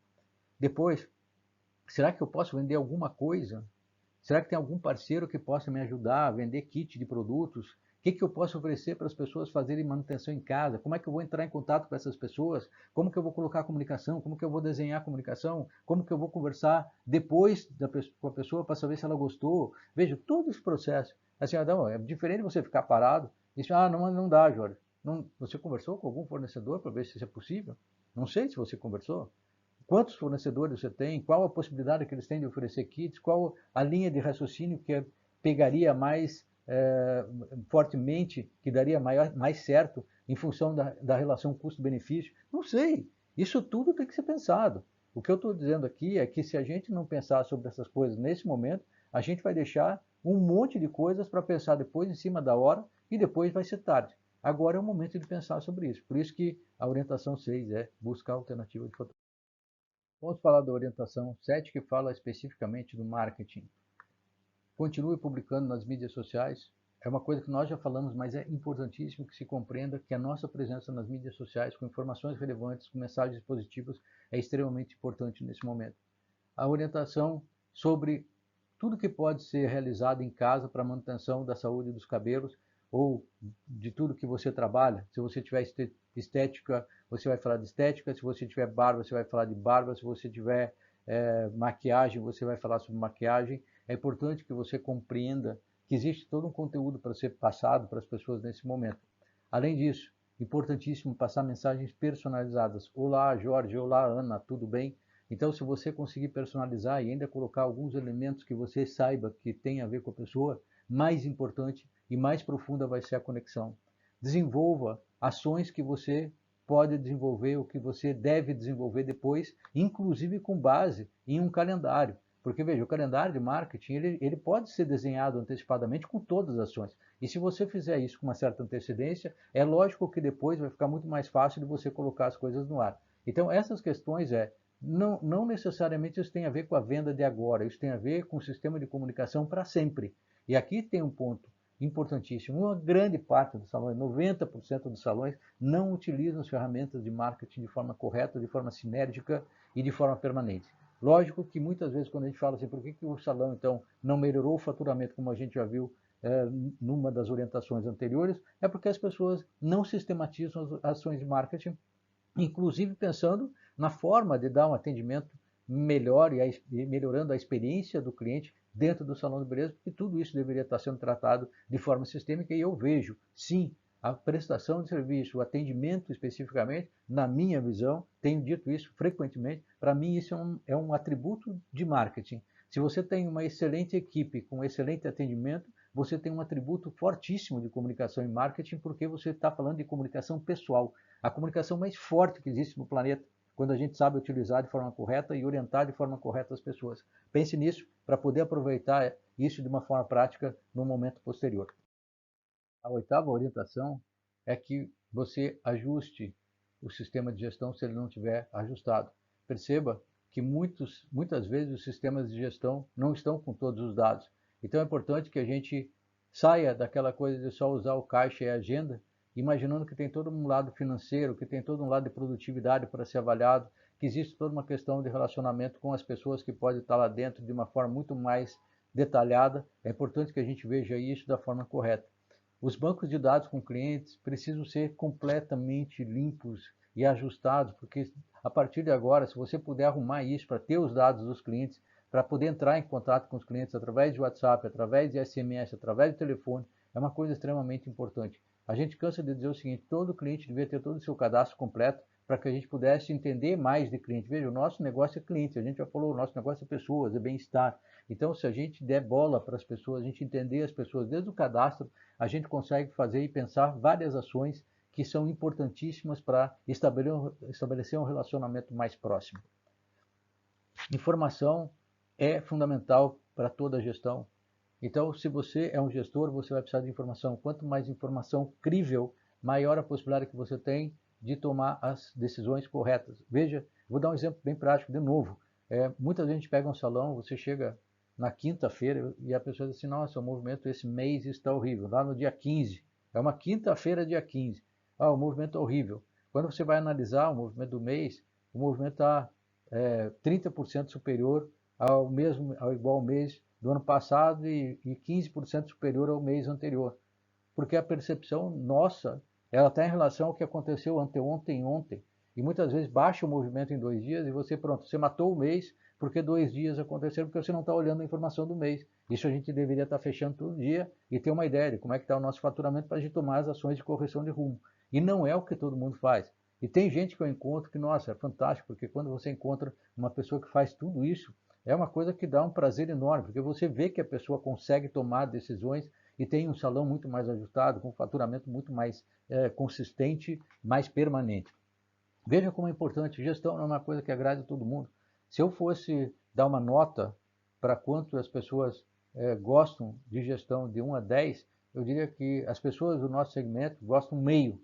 Speaker 1: Depois, será que eu posso vender alguma coisa? Será que tem algum parceiro que possa me ajudar a vender kit de produtos? O que eu posso oferecer para as pessoas fazerem manutenção em casa? Como é que eu vou entrar em contato com essas pessoas? Como que eu vou colocar a comunicação? Como que eu vou desenhar a comunicação? Como que eu vou conversar depois com a pessoa para saber se ela gostou? Veja, todo esse processo. Assim, Adão, é diferente você ficar parado e dizer, não dá, Jorge. Não, você conversou com algum fornecedor para ver se isso é possível? Não sei se você conversou. Quantos fornecedores você tem? Qual a possibilidade que eles têm de oferecer kits? Qual a linha de raciocínio que pegaria mais fortemente, que daria mais certo em função da relação custo-benefício? Não sei. Isso tudo tem que ser pensado. O que eu estou dizendo aqui é que se a gente não pensar sobre essas coisas nesse momento, a gente vai deixar um monte de coisas para pensar depois em cima da hora e depois vai ser tarde. Agora é o momento de pensar sobre isso. Por isso que a orientação 6 é buscar alternativa de faturamento. Vamos falar da orientação 7, que fala especificamente do marketing. Continue publicando nas mídias sociais. É uma coisa que nós já falamos, mas é importantíssimo que se compreenda que a nossa presença nas mídias sociais, com informações relevantes, com mensagens positivas, é extremamente importante nesse momento. A orientação sobre tudo que pode ser realizado em casa para a manutenção da saúde dos cabelos ou de tudo que você trabalha. Se você tiver estética, você vai falar de estética. Se você tiver barba, você vai falar de barba. Se você tiver maquiagem, você vai falar sobre maquiagem. É importante que você compreenda que existe todo um conteúdo para ser passado para as pessoas nesse momento. Além disso, importantíssimo passar mensagens personalizadas. Olá, Jorge. Olá, Ana. Tudo bem? Então, se você conseguir personalizar e ainda colocar alguns elementos que você saiba que tem a ver com a pessoa, mais importante e mais profunda vai ser a conexão. Desenvolva ações que você pode desenvolver, o que você deve desenvolver depois, inclusive com base em um calendário. Porque, veja, o calendário de marketing, ele pode ser desenhado antecipadamente com todas as ações. E se você fizer isso com uma certa antecedência, é lógico que depois vai ficar muito mais fácil de você colocar as coisas no ar. Então, essas questões não necessariamente isso tem a ver com a venda de agora, isso tem a ver com o sistema de comunicação para sempre. E aqui tem um ponto importantíssimo. Uma grande parte dos salões, 90% dos salões, não utilizam as ferramentas de marketing de forma correta, de forma sinérgica e de forma permanente. Lógico que muitas vezes quando a gente fala assim, por que o salão então não melhorou o faturamento, como a gente já viu numa das orientações anteriores, é porque as pessoas não sistematizam as ações de marketing, inclusive pensando na forma de dar um atendimento melhor e melhorando a experiência do cliente dentro do salão de beleza, porque tudo isso deveria estar sendo tratado de forma sistêmica e eu vejo, sim, a prestação de serviço, o atendimento especificamente, na minha visão, tenho dito isso frequentemente, para mim isso é um atributo de marketing. Se você tem uma excelente equipe com excelente atendimento, você tem um atributo fortíssimo de comunicação e marketing, porque você está falando de comunicação pessoal, a comunicação mais forte que existe no planeta, quando a gente sabe utilizar de forma correta e orientar de forma correta as pessoas. Pense nisso para poder aproveitar isso de uma forma prática no momento posterior. A oitava orientação é que você ajuste o sistema de gestão se ele não estiver ajustado. Perceba que muitas vezes os sistemas de gestão não estão com todos os dados. Então é importante que a gente saia daquela coisa de só usar o caixa e a agenda, imaginando que tem todo um lado financeiro, que tem todo um lado de produtividade para ser avaliado, que existe toda uma questão de relacionamento com as pessoas que pode estar lá dentro de uma forma muito mais detalhada. É importante que a gente veja isso da forma correta. Os bancos de dados com clientes precisam ser completamente limpos e ajustados, porque a partir de agora, se você puder arrumar isso para ter os dados dos clientes, para poder entrar em contato com os clientes através de WhatsApp, através de SMS, através de telefone, é uma coisa extremamente importante. A gente cansa de dizer o seguinte: todo cliente devia ter todo o seu cadastro completo para que a gente pudesse entender mais de cliente. Veja, o nosso negócio é cliente, a gente já falou, o nosso negócio é pessoas, é bem-estar. Então, se a gente der bola para as pessoas, a gente entender as pessoas desde o cadastro, a gente consegue fazer e pensar várias ações que são importantíssimas para estabelecer um relacionamento mais próximo. Informação é fundamental para toda a gestão. Então, se você é um gestor, você vai precisar de informação. Quanto mais informação crível, maior a possibilidade que você tem de tomar as decisões corretas. Veja, vou dar um exemplo bem prático de novo. Muita gente pega um salão, você chega na quinta-feira e a pessoa diz assim: nossa, o movimento esse mês está horrível. Lá no dia 15, é uma quinta-feira, dia 15. O movimento é horrível. Quando você vai analisar o movimento do mês, o movimento está 30% superior ao igual mês do ano passado e 15% superior ao mês anterior. Porque a percepção nossa, ela está em relação ao que aconteceu anteontem e ontem. E muitas vezes baixa o movimento em 2 dias e você, pronto, você matou o mês porque 2 dias aconteceram, porque você não está olhando a informação do mês. Isso a gente deveria estar fechando todo dia e ter uma ideia de como é que está o nosso faturamento para a gente tomar as ações de correção de rumo. E não é o que todo mundo faz. E tem gente que eu encontro que, nossa, é fantástico, porque quando você encontra uma pessoa que faz tudo isso, é uma coisa que dá um prazer enorme, porque você vê que a pessoa consegue tomar decisões e tem um salão muito mais ajustado, com um faturamento muito mais consistente, mais permanente. Veja como é importante, gestão não é uma coisa que agrade a todo mundo. Se eu fosse dar uma nota para quanto as pessoas gostam de gestão de 1 a 10, eu diria que as pessoas do nosso segmento gostam meio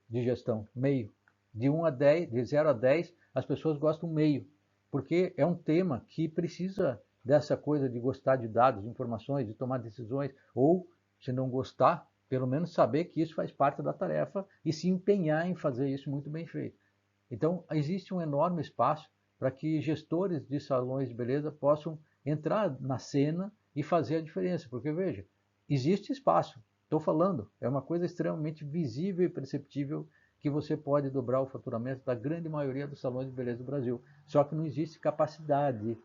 Speaker 1: de gestão, meio. De 1 a 10, de 0 a 10, as pessoas gostam meio, porque é um tema que precisa dessa coisa de gostar de dados, de informações, de tomar decisões, ou, se não gostar, pelo menos saber que isso faz parte da tarefa e se empenhar em fazer isso muito bem feito. Então, existe um enorme espaço para que gestores de salões de beleza possam entrar na cena e fazer a diferença, porque veja, existe espaço. Estou falando, é uma coisa extremamente visível e perceptível que você pode dobrar o faturamento da grande maioria dos salões de beleza do Brasil. Só que não existe capacidade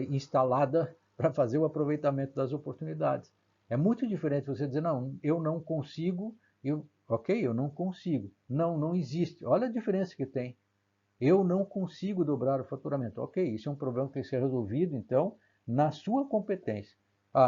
Speaker 1: instalada para fazer o aproveitamento das oportunidades. É muito diferente você dizer: não, eu não consigo, ok, eu não consigo. Não, não existe. Olha a diferença que tem. Eu não consigo dobrar o faturamento. Ok, isso é um problema que tem que ser resolvido, então, na sua competência.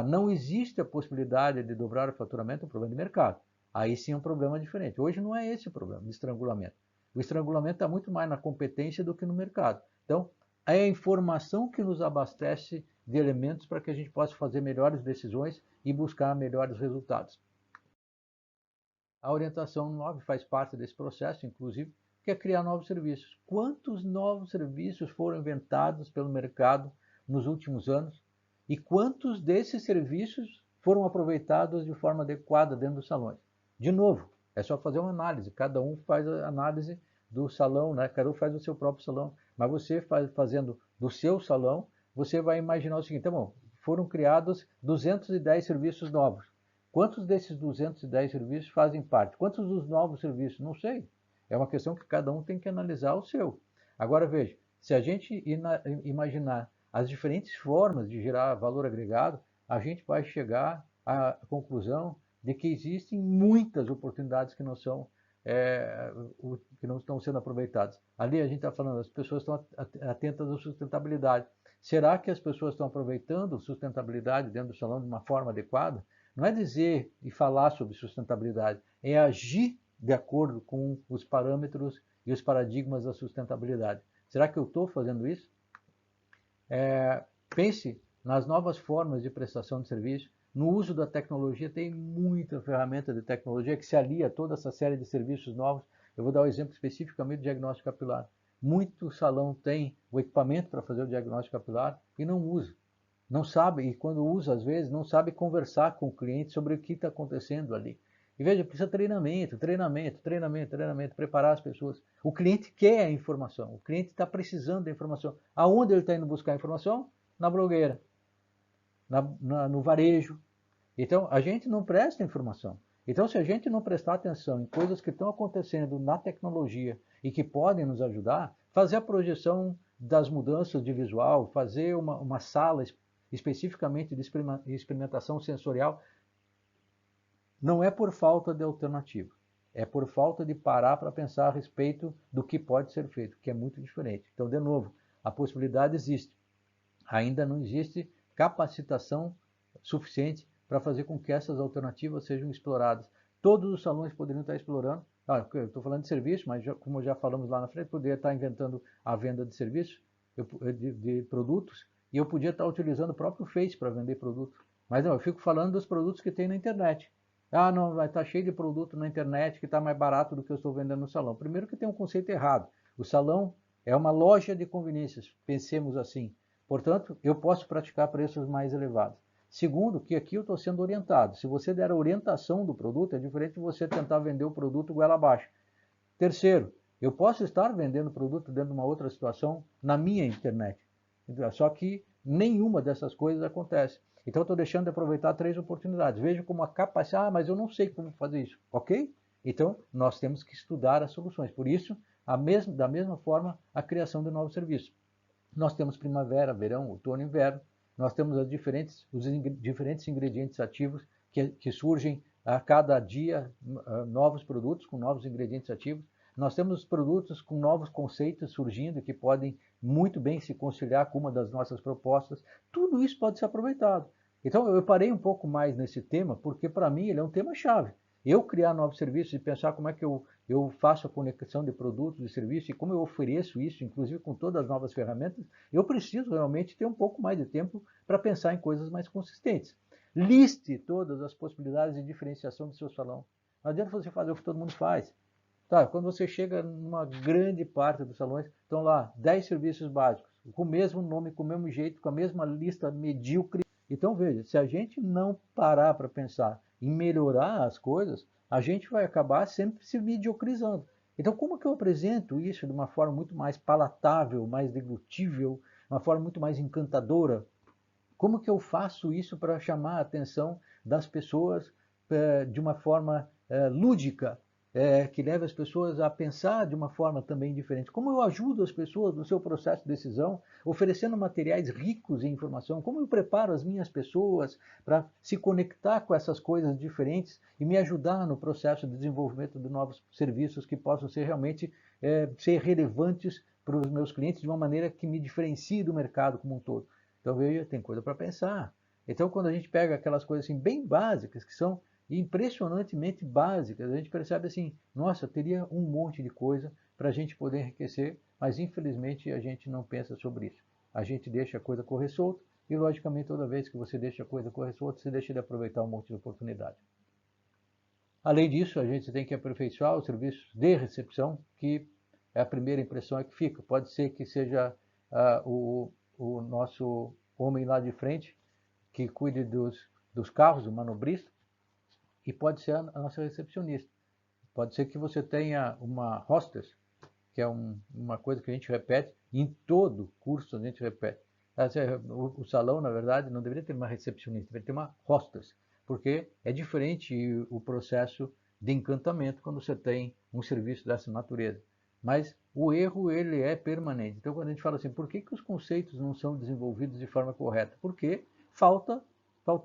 Speaker 1: Não existe a possibilidade de dobrar o faturamento, é um problema de mercado. Aí sim é um problema diferente. Hoje não é esse o problema de estrangulamento. O estrangulamento está muito mais na competência do que no mercado. Então, é a informação que nos abastece de elementos para que a gente possa fazer melhores decisões e buscar melhores resultados. A orientação 9 faz parte desse processo, inclusive, que é criar novos serviços. Quantos novos serviços foram inventados pelo mercado nos últimos anos e quantos desses serviços foram aproveitados de forma adequada dentro dos salões? De novo, é só fazer uma análise. Cada um faz a análise do salão, né? Cada um faz o seu próprio salão. Mas você fazendo do seu salão, você vai imaginar o seguinte: tá bom, foram criados 210 serviços novos. Quantos desses 210 serviços fazem parte? Quantos dos novos serviços? Não sei. É uma questão que cada um tem que analisar o seu. Agora veja, se a gente imaginar as diferentes formas de gerar valor agregado, a gente vai chegar à conclusão de que existem muitas oportunidades que não são que não estão sendo aproveitadas. Ali a gente está falando, as pessoas estão atentas à sustentabilidade. Será que as pessoas estão aproveitando sustentabilidade dentro do salão de uma forma adequada? Não é dizer e falar sobre sustentabilidade, é agir de acordo com os parâmetros e os paradigmas da sustentabilidade. Será que eu estou fazendo isso? Pense nas novas formas de prestação de serviço, no uso da tecnologia. Tem muita ferramenta de tecnologia que se alia a toda essa série de serviços novos. Eu vou dar um exemplo especificamente do diagnóstico capilar. Muito salão tem o equipamento para fazer o diagnóstico capilar e não usa. não sabe, e quando usa às vezes, não sabe conversar com o cliente sobre o que está acontecendo ali. E veja, precisa treinamento, treinamento, treinamento, treinamento, preparar as pessoas. O cliente quer a informação, o cliente está precisando da informação. Aonde ele está indo buscar a informação? Na blogueira, no varejo. Então, a gente não presta informação. Então, se a gente não prestar atenção em coisas que estão acontecendo na tecnologia e que podem nos ajudar, fazer a projeção das mudanças de visual, fazer uma sala especificamente de experimentação sensorial, não é por falta de alternativa. É por falta de parar para pensar a respeito do que pode ser feito, que é muito diferente. Então, de novo, a possibilidade existe. Ainda não existe capacitação suficiente para fazer com que essas alternativas sejam exploradas. Todos os salões poderiam estar explorando. Eu estou falando de serviço, mas como já falamos lá na frente, poderia estar inventando a venda de serviços, de produtos, e eu podia estar utilizando o próprio Face para vender produtos. Mas não, eu fico falando dos produtos que tem na internet. Ah, não, vai estar cheio de produto na internet que está mais barato do que eu estou vendendo no salão. Primeiro que tem um conceito errado. O salão é uma loja de conveniências, pensemos assim. Portanto, eu posso praticar preços mais elevados. Segundo, que aqui eu estou sendo orientado. Se você der a orientação do produto, é diferente de você tentar vender o produto goela abaixo. Terceiro, eu posso estar vendendo produto dentro de uma outra situação na minha internet. Só que nenhuma dessas coisas acontece. Então, eu estou deixando de aproveitar 3 oportunidades. Veja como a capacidade, mas eu não sei como fazer isso, ok? Então, nós temos que estudar as soluções. Por isso, da mesma forma, a criação de novos serviços. Nós temos primavera, verão, outono e inverno. Nós temos os diferentes ingredientes ativos que surgem a cada dia, novos produtos com novos ingredientes ativos. Nós temos produtos com novos conceitos surgindo que podem muito bem se conciliar com uma das nossas propostas. Tudo isso pode ser aproveitado. Então eu parei um pouco mais nesse tema porque para mim ele é um tema-chave. Eu criar novos serviços e pensar como é que eu faço a conexão de produtos e serviços e como eu ofereço isso, inclusive com todas as novas ferramentas, eu preciso realmente ter um pouco mais de tempo para pensar em coisas mais consistentes. Liste todas as possibilidades de diferenciação do seu salão. Não adianta você fazer o que todo mundo faz. Tá, quando você chega numa grande parte dos salões, estão lá 10 serviços básicos, com o mesmo nome, com o mesmo jeito, com a mesma lista medíocre. Então veja, se a gente não parar para pensar em melhorar as coisas, a gente vai acabar sempre se mediocrizando. Então como que eu apresento isso de uma forma muito mais palatável, mais deglutível, uma forma muito mais encantadora? Como que eu faço isso para chamar a atenção das pessoas de uma forma lúdica, que leve as pessoas a pensar de uma forma também diferente? Como eu ajudo as pessoas no seu processo de decisão, oferecendo materiais ricos em informação? Como eu preparo as minhas pessoas para se conectar com essas coisas diferentes e me ajudar no processo de desenvolvimento de novos serviços que possam ser realmente ser relevantes para os meus clientes de uma maneira que me diferencie do mercado como um todo? Então veja, tem coisa para pensar. Então quando a gente pega aquelas coisas assim bem básicas, que são impressionantemente básicas, a gente percebe assim, nossa, teria um monte de coisa para a gente poder enriquecer, mas infelizmente a gente não pensa sobre isso. A gente deixa a coisa correr solta e logicamente toda vez que você deixa a coisa correr solta, você deixa de aproveitar um monte de oportunidade. Além disso, a gente tem que aperfeiçoar os serviços de recepção, que é a primeira impressão que fica. Pode ser que seja o nosso homem lá de frente, que cuide dos carros, o manobrista, e pode ser a nossa recepcionista. Pode ser que você tenha uma hostess, que é uma coisa que a gente repete, em todo curso a gente repete. O salão, na verdade, não deveria ter uma recepcionista, deveria ter uma hostess, porque é diferente o processo de encantamento quando você tem um serviço dessa natureza. Mas o erro, ele é permanente. Então, quando a gente fala assim, por que os conceitos não são desenvolvidos de forma correta? Porque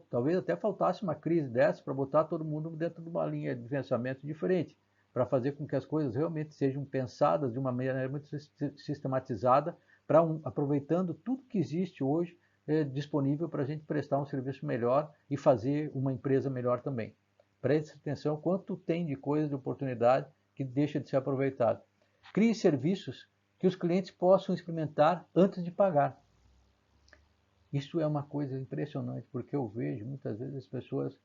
Speaker 1: talvez até faltasse uma crise dessa para botar todo mundo dentro de uma linha de pensamento diferente, para fazer com que as coisas realmente sejam pensadas de uma maneira muito sistematizada, aproveitando tudo que existe hoje disponível para a gente prestar um serviço melhor e fazer uma empresa melhor também. Preste atenção quanto tem de coisa, de oportunidade que deixa de ser aproveitado. Crie serviços que os clientes possam experimentar antes de pagar. Isso é uma coisa impressionante, porque eu vejo muitas vezes as pessoas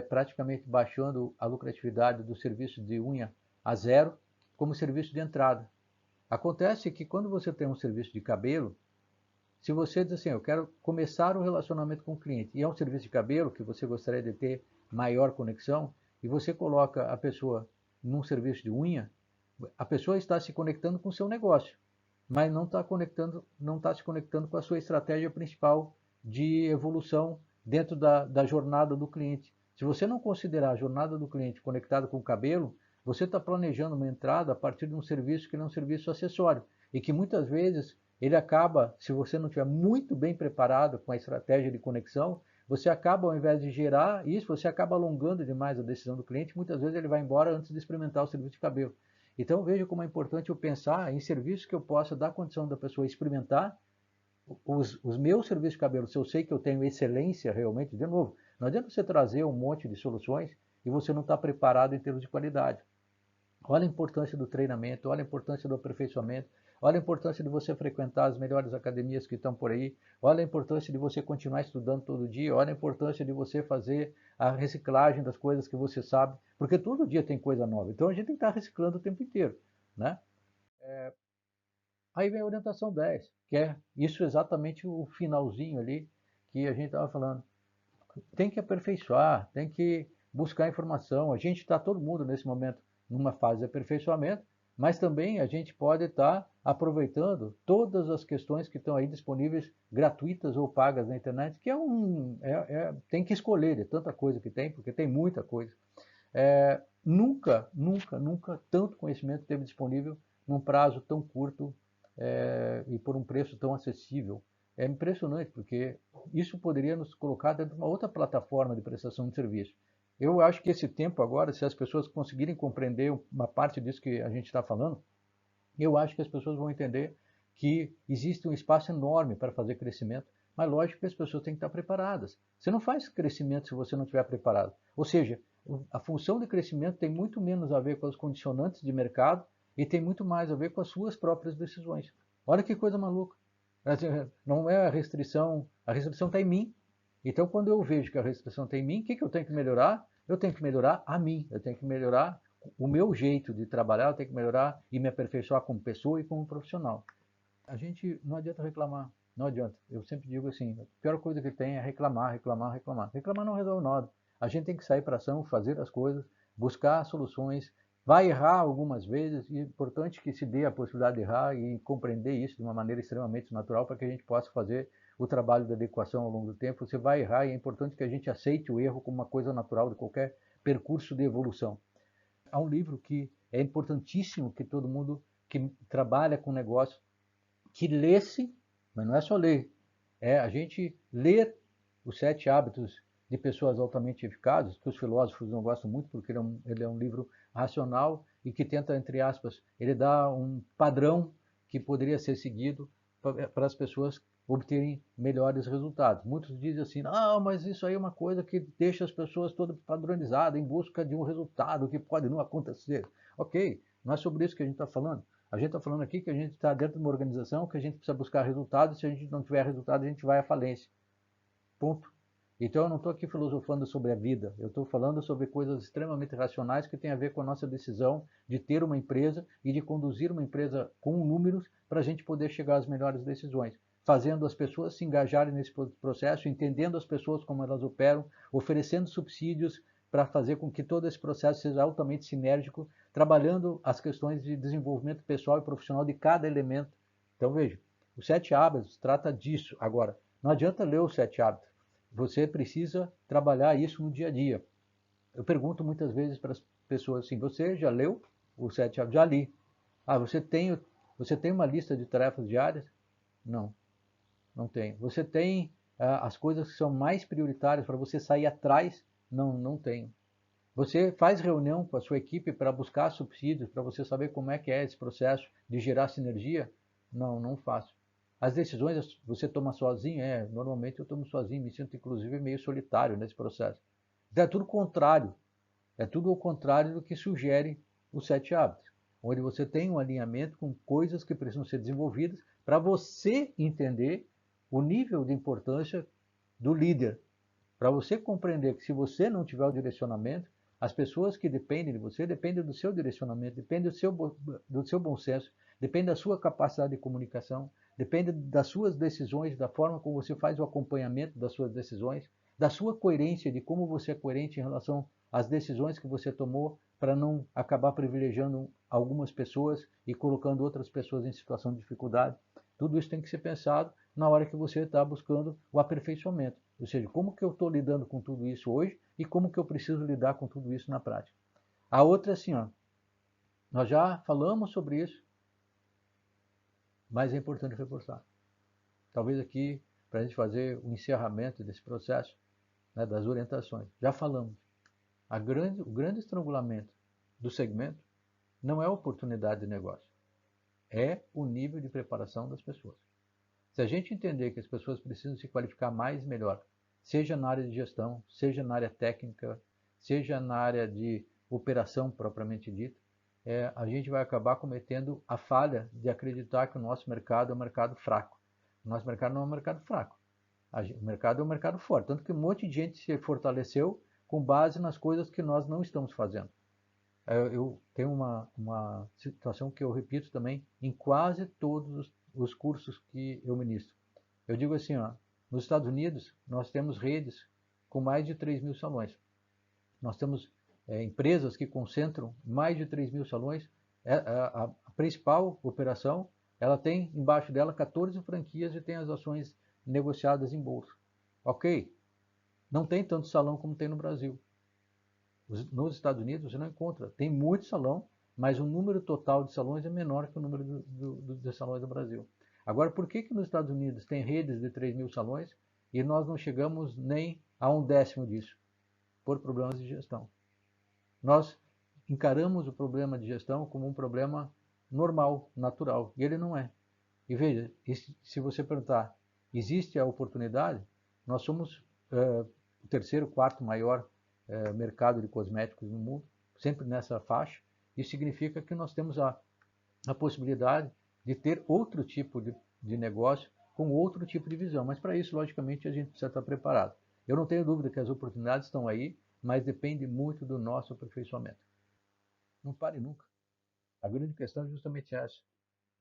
Speaker 1: praticamente baixando a lucratividade do serviço de unha a zero como serviço de entrada. Acontece que quando você tem um serviço de cabelo, Se você diz assim, eu quero começar um relacionamento com o cliente, e é um serviço de cabelo que você gostaria de ter maior conexão, e você coloca a pessoa num serviço de unha, a pessoa está se conectando com o seu negócio, mas não está se conectando com a sua estratégia principal de evolução dentro da jornada do cliente. Se você não considerar a jornada do cliente conectada com o cabelo, você está planejando uma entrada a partir de um serviço que não é um serviço acessório e que muitas vezes ele acaba, se você não estiver muito bem preparado com a estratégia de conexão, você acaba, ao invés de gerar isso, você acaba alongando demais a decisão do cliente. Muitas vezes ele vai embora antes de experimentar o serviço de cabelo. Então veja como é importante eu pensar em serviços que eu possa dar condição da pessoa experimentar os meus serviços de cabelo. Se eu sei que eu tenho excelência realmente, de novo, não adianta você trazer um monte de soluções e você não está preparado em termos de qualidade. Olha a importância do treinamento, olha a importância do aperfeiçoamento, olha a importância de você frequentar as melhores academias que estão por aí, olha a importância de você continuar estudando todo dia, olha a importância de você fazer a reciclagem das coisas que você sabe, porque todo dia tem coisa nova. Então a gente tem que estar reciclando o tempo inteiro, né? Aí vem a orientação 10, que é isso exatamente o finalzinho ali que a gente estava falando. Tem que aperfeiçoar, tem que buscar informação. A gente está todo mundo nesse momento numa fase de aperfeiçoamento, mas também a gente pode estar aproveitando todas as questões que estão aí disponíveis, gratuitas ou pagas na internet, que tem que escolher de tanta coisa que tem, porque tem muita coisa. Nunca tanto conhecimento teve disponível num prazo tão curto e por um preço tão acessível. É impressionante, porque isso poderia nos colocar dentro de uma outra plataforma de prestação de serviço. Eu acho que esse tempo agora, se as pessoas conseguirem compreender uma parte disso que a gente está falando, eu acho que as pessoas vão entender que existe um espaço enorme para fazer crescimento, mas lógico que as pessoas têm que estar preparadas. Você não faz crescimento se você não estiver preparado. Ou seja, a função de crescimento tem muito menos a ver com os condicionantes de mercado e tem muito mais a ver com as suas próprias decisões. Olha que coisa maluca. Não é a restrição está em mim. Então, quando eu vejo que a restrição está em mim, o que eu tenho que melhorar? Eu tenho que melhorar a mim, eu tenho que melhorar o meu jeito de trabalhar, eu tenho que melhorar e me aperfeiçoar como pessoa e como profissional. A gente não adianta reclamar, não adianta. Eu sempre digo assim, a pior coisa que tem é reclamar, reclamar, reclamar. Reclamar não resolve nada. A gente tem que sair para ação, fazer as coisas, buscar soluções, vai errar algumas vezes, e é importante que se dê a possibilidade de errar e compreender isso de uma maneira extremamente natural para que a gente possa fazer o trabalho de adequação ao longo do tempo. Você vai errar e é importante que a gente aceite o erro como uma coisa natural de qualquer percurso de evolução. Há um livro que é importantíssimo que todo mundo que trabalha com negócio que lesse, mas não é só ler, é a gente ler os 7 hábitos de pessoas altamente eficazes, que os filósofos não gostam muito porque ele é um livro racional e que tenta, entre aspas, ele dá um padrão que poderia ser seguido para as pessoas obterem melhores resultados. Muitos dizem assim, não, mas isso aí é uma coisa que deixa as pessoas todas padronizadas em busca de um resultado que pode não acontecer. Ok, não é sobre isso que a gente está falando. A gente está falando aqui que a gente está dentro de uma organização que a gente precisa buscar resultados, e se a gente não tiver resultado, a gente vai à falência. Ponto. Então eu não estou aqui filosofando sobre a vida, eu estou falando sobre coisas extremamente racionais que têm a ver com a nossa decisão de ter uma empresa e de conduzir uma empresa com números para a gente poder chegar às melhores decisões, fazendo as pessoas se engajarem nesse processo, entendendo as pessoas como elas operam, oferecendo subsídios para fazer com que todo esse processo seja altamente sinérgico, trabalhando as questões de desenvolvimento pessoal e profissional de cada elemento. Então veja, os 7 hábitos trata disso. Agora, não adianta ler os 7 hábitos. Você precisa trabalhar isso no dia a dia. Eu pergunto muitas vezes para as pessoas assim, você já leu os 7 hábitos? Já li. Ah, você tem uma lista de tarefas diárias? Não, não tenho. Você tem as coisas que são mais prioritárias para você sair atrás? Não, não tenho. Você faz reunião com a sua equipe para buscar subsídios, para você saber como é que é esse processo de gerar sinergia? Não, não faço. As decisões você toma sozinho? Normalmente eu tomo sozinho, me sinto inclusive meio solitário nesse processo. Então é tudo contrário, é tudo ao contrário do que sugere os 7 hábitos, onde você tem um alinhamento com coisas que precisam ser desenvolvidas para você entender o nível de importância do líder, para você compreender que se você não tiver o direcionamento, As pessoas que dependem de você dependem do seu direcionamento, dependem do seu bom senso, dependem da sua capacidade de comunicação, dependem das suas decisões, da forma como você faz o acompanhamento das suas decisões, da sua coerência, de como você é coerente em relação às decisões que você tomou para não acabar privilegiando algumas pessoas e colocando outras pessoas em situação de dificuldade. Tudo isso tem que ser pensado na hora que você está buscando o aperfeiçoamento. Ou seja, como que eu estou lidando com tudo isso hoje e como que eu preciso lidar com tudo isso na prática. A outra é assim, ó, nós já falamos sobre isso, mas é importante reforçar. Talvez aqui, para a gente fazer o encerramento desse processo, né, das orientações, já falamos. O grande estrangulamento do segmento não é a oportunidade de negócio, é o nível de preparação das pessoas. Se a gente entender que as pessoas precisam se qualificar mais e melhor, seja na área de gestão, seja na área técnica, seja na área de operação propriamente dita, a gente vai acabar cometendo a falha de acreditar que o nosso mercado é um mercado fraco. O nosso mercado não é um mercado fraco. O mercado é um mercado forte. Tanto que um monte de gente se fortaleceu com base nas coisas que nós não estamos fazendo. Eu tenho uma situação que eu repito também em quase todos os cursos que eu ministro. Eu digo assim, ó, nos Estados Unidos nós temos redes com mais de 3.000 salões. Nós temos empresas que concentram mais de 3.000 salões. A principal operação, ela tem embaixo dela 14 franquias e tem as ações negociadas em bolsa. Ok? Não tem tanto salão como tem no Brasil. Nos Estados Unidos você não encontra. Tem muito salão, mas o número total de salões é menor que o número de salões do Brasil. Agora, por que nos Estados Unidos tem redes de 3.000 salões e nós não chegamos nem a 1/10 disso? Por problemas de gestão. Nós encaramos o problema de gestão como um problema normal, natural, e ele não é. E veja, se você perguntar, existe a oportunidade? Nós somos o terceiro, quarto maior mercado de cosméticos no mundo, sempre nessa faixa. Isso significa que nós temos a possibilidade de ter outro tipo de negócio com outro tipo de visão. Mas para isso, logicamente, a gente precisa estar preparado. Eu não tenho dúvida que as oportunidades estão aí, mas depende muito do nosso aperfeiçoamento. Não pare nunca. A grande questão é justamente essa.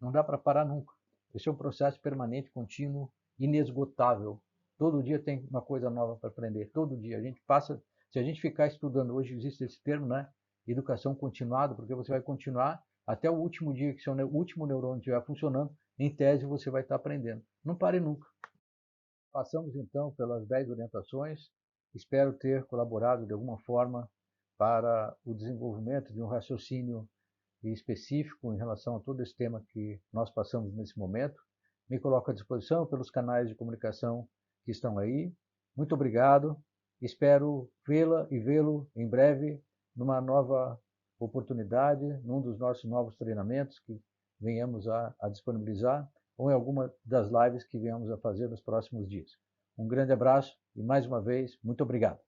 Speaker 1: Não dá para parar nunca. Esse é um processo permanente, contínuo, inesgotável. Todo dia tem uma coisa nova para aprender. Todo dia. A gente passa, se a gente ficar estudando, hoje existe esse termo, né? Educação continuada, porque você vai continuar até o último dia que seu último neurônio estiver funcionando, em tese você vai estar aprendendo. Não pare nunca. Passamos então pelas 10 orientações. Espero ter colaborado de alguma forma para o desenvolvimento de um raciocínio específico em relação a todo esse tema que nós passamos nesse momento. Me coloco à disposição pelos canais de comunicação que estão aí. Muito obrigado. Espero vê-la e vê-lo em breve numa nova oportunidade, num dos nossos novos treinamentos que venhamos a disponibilizar ou em alguma das lives que venhamos a fazer nos próximos dias. Um grande abraço e mais uma vez, muito obrigado.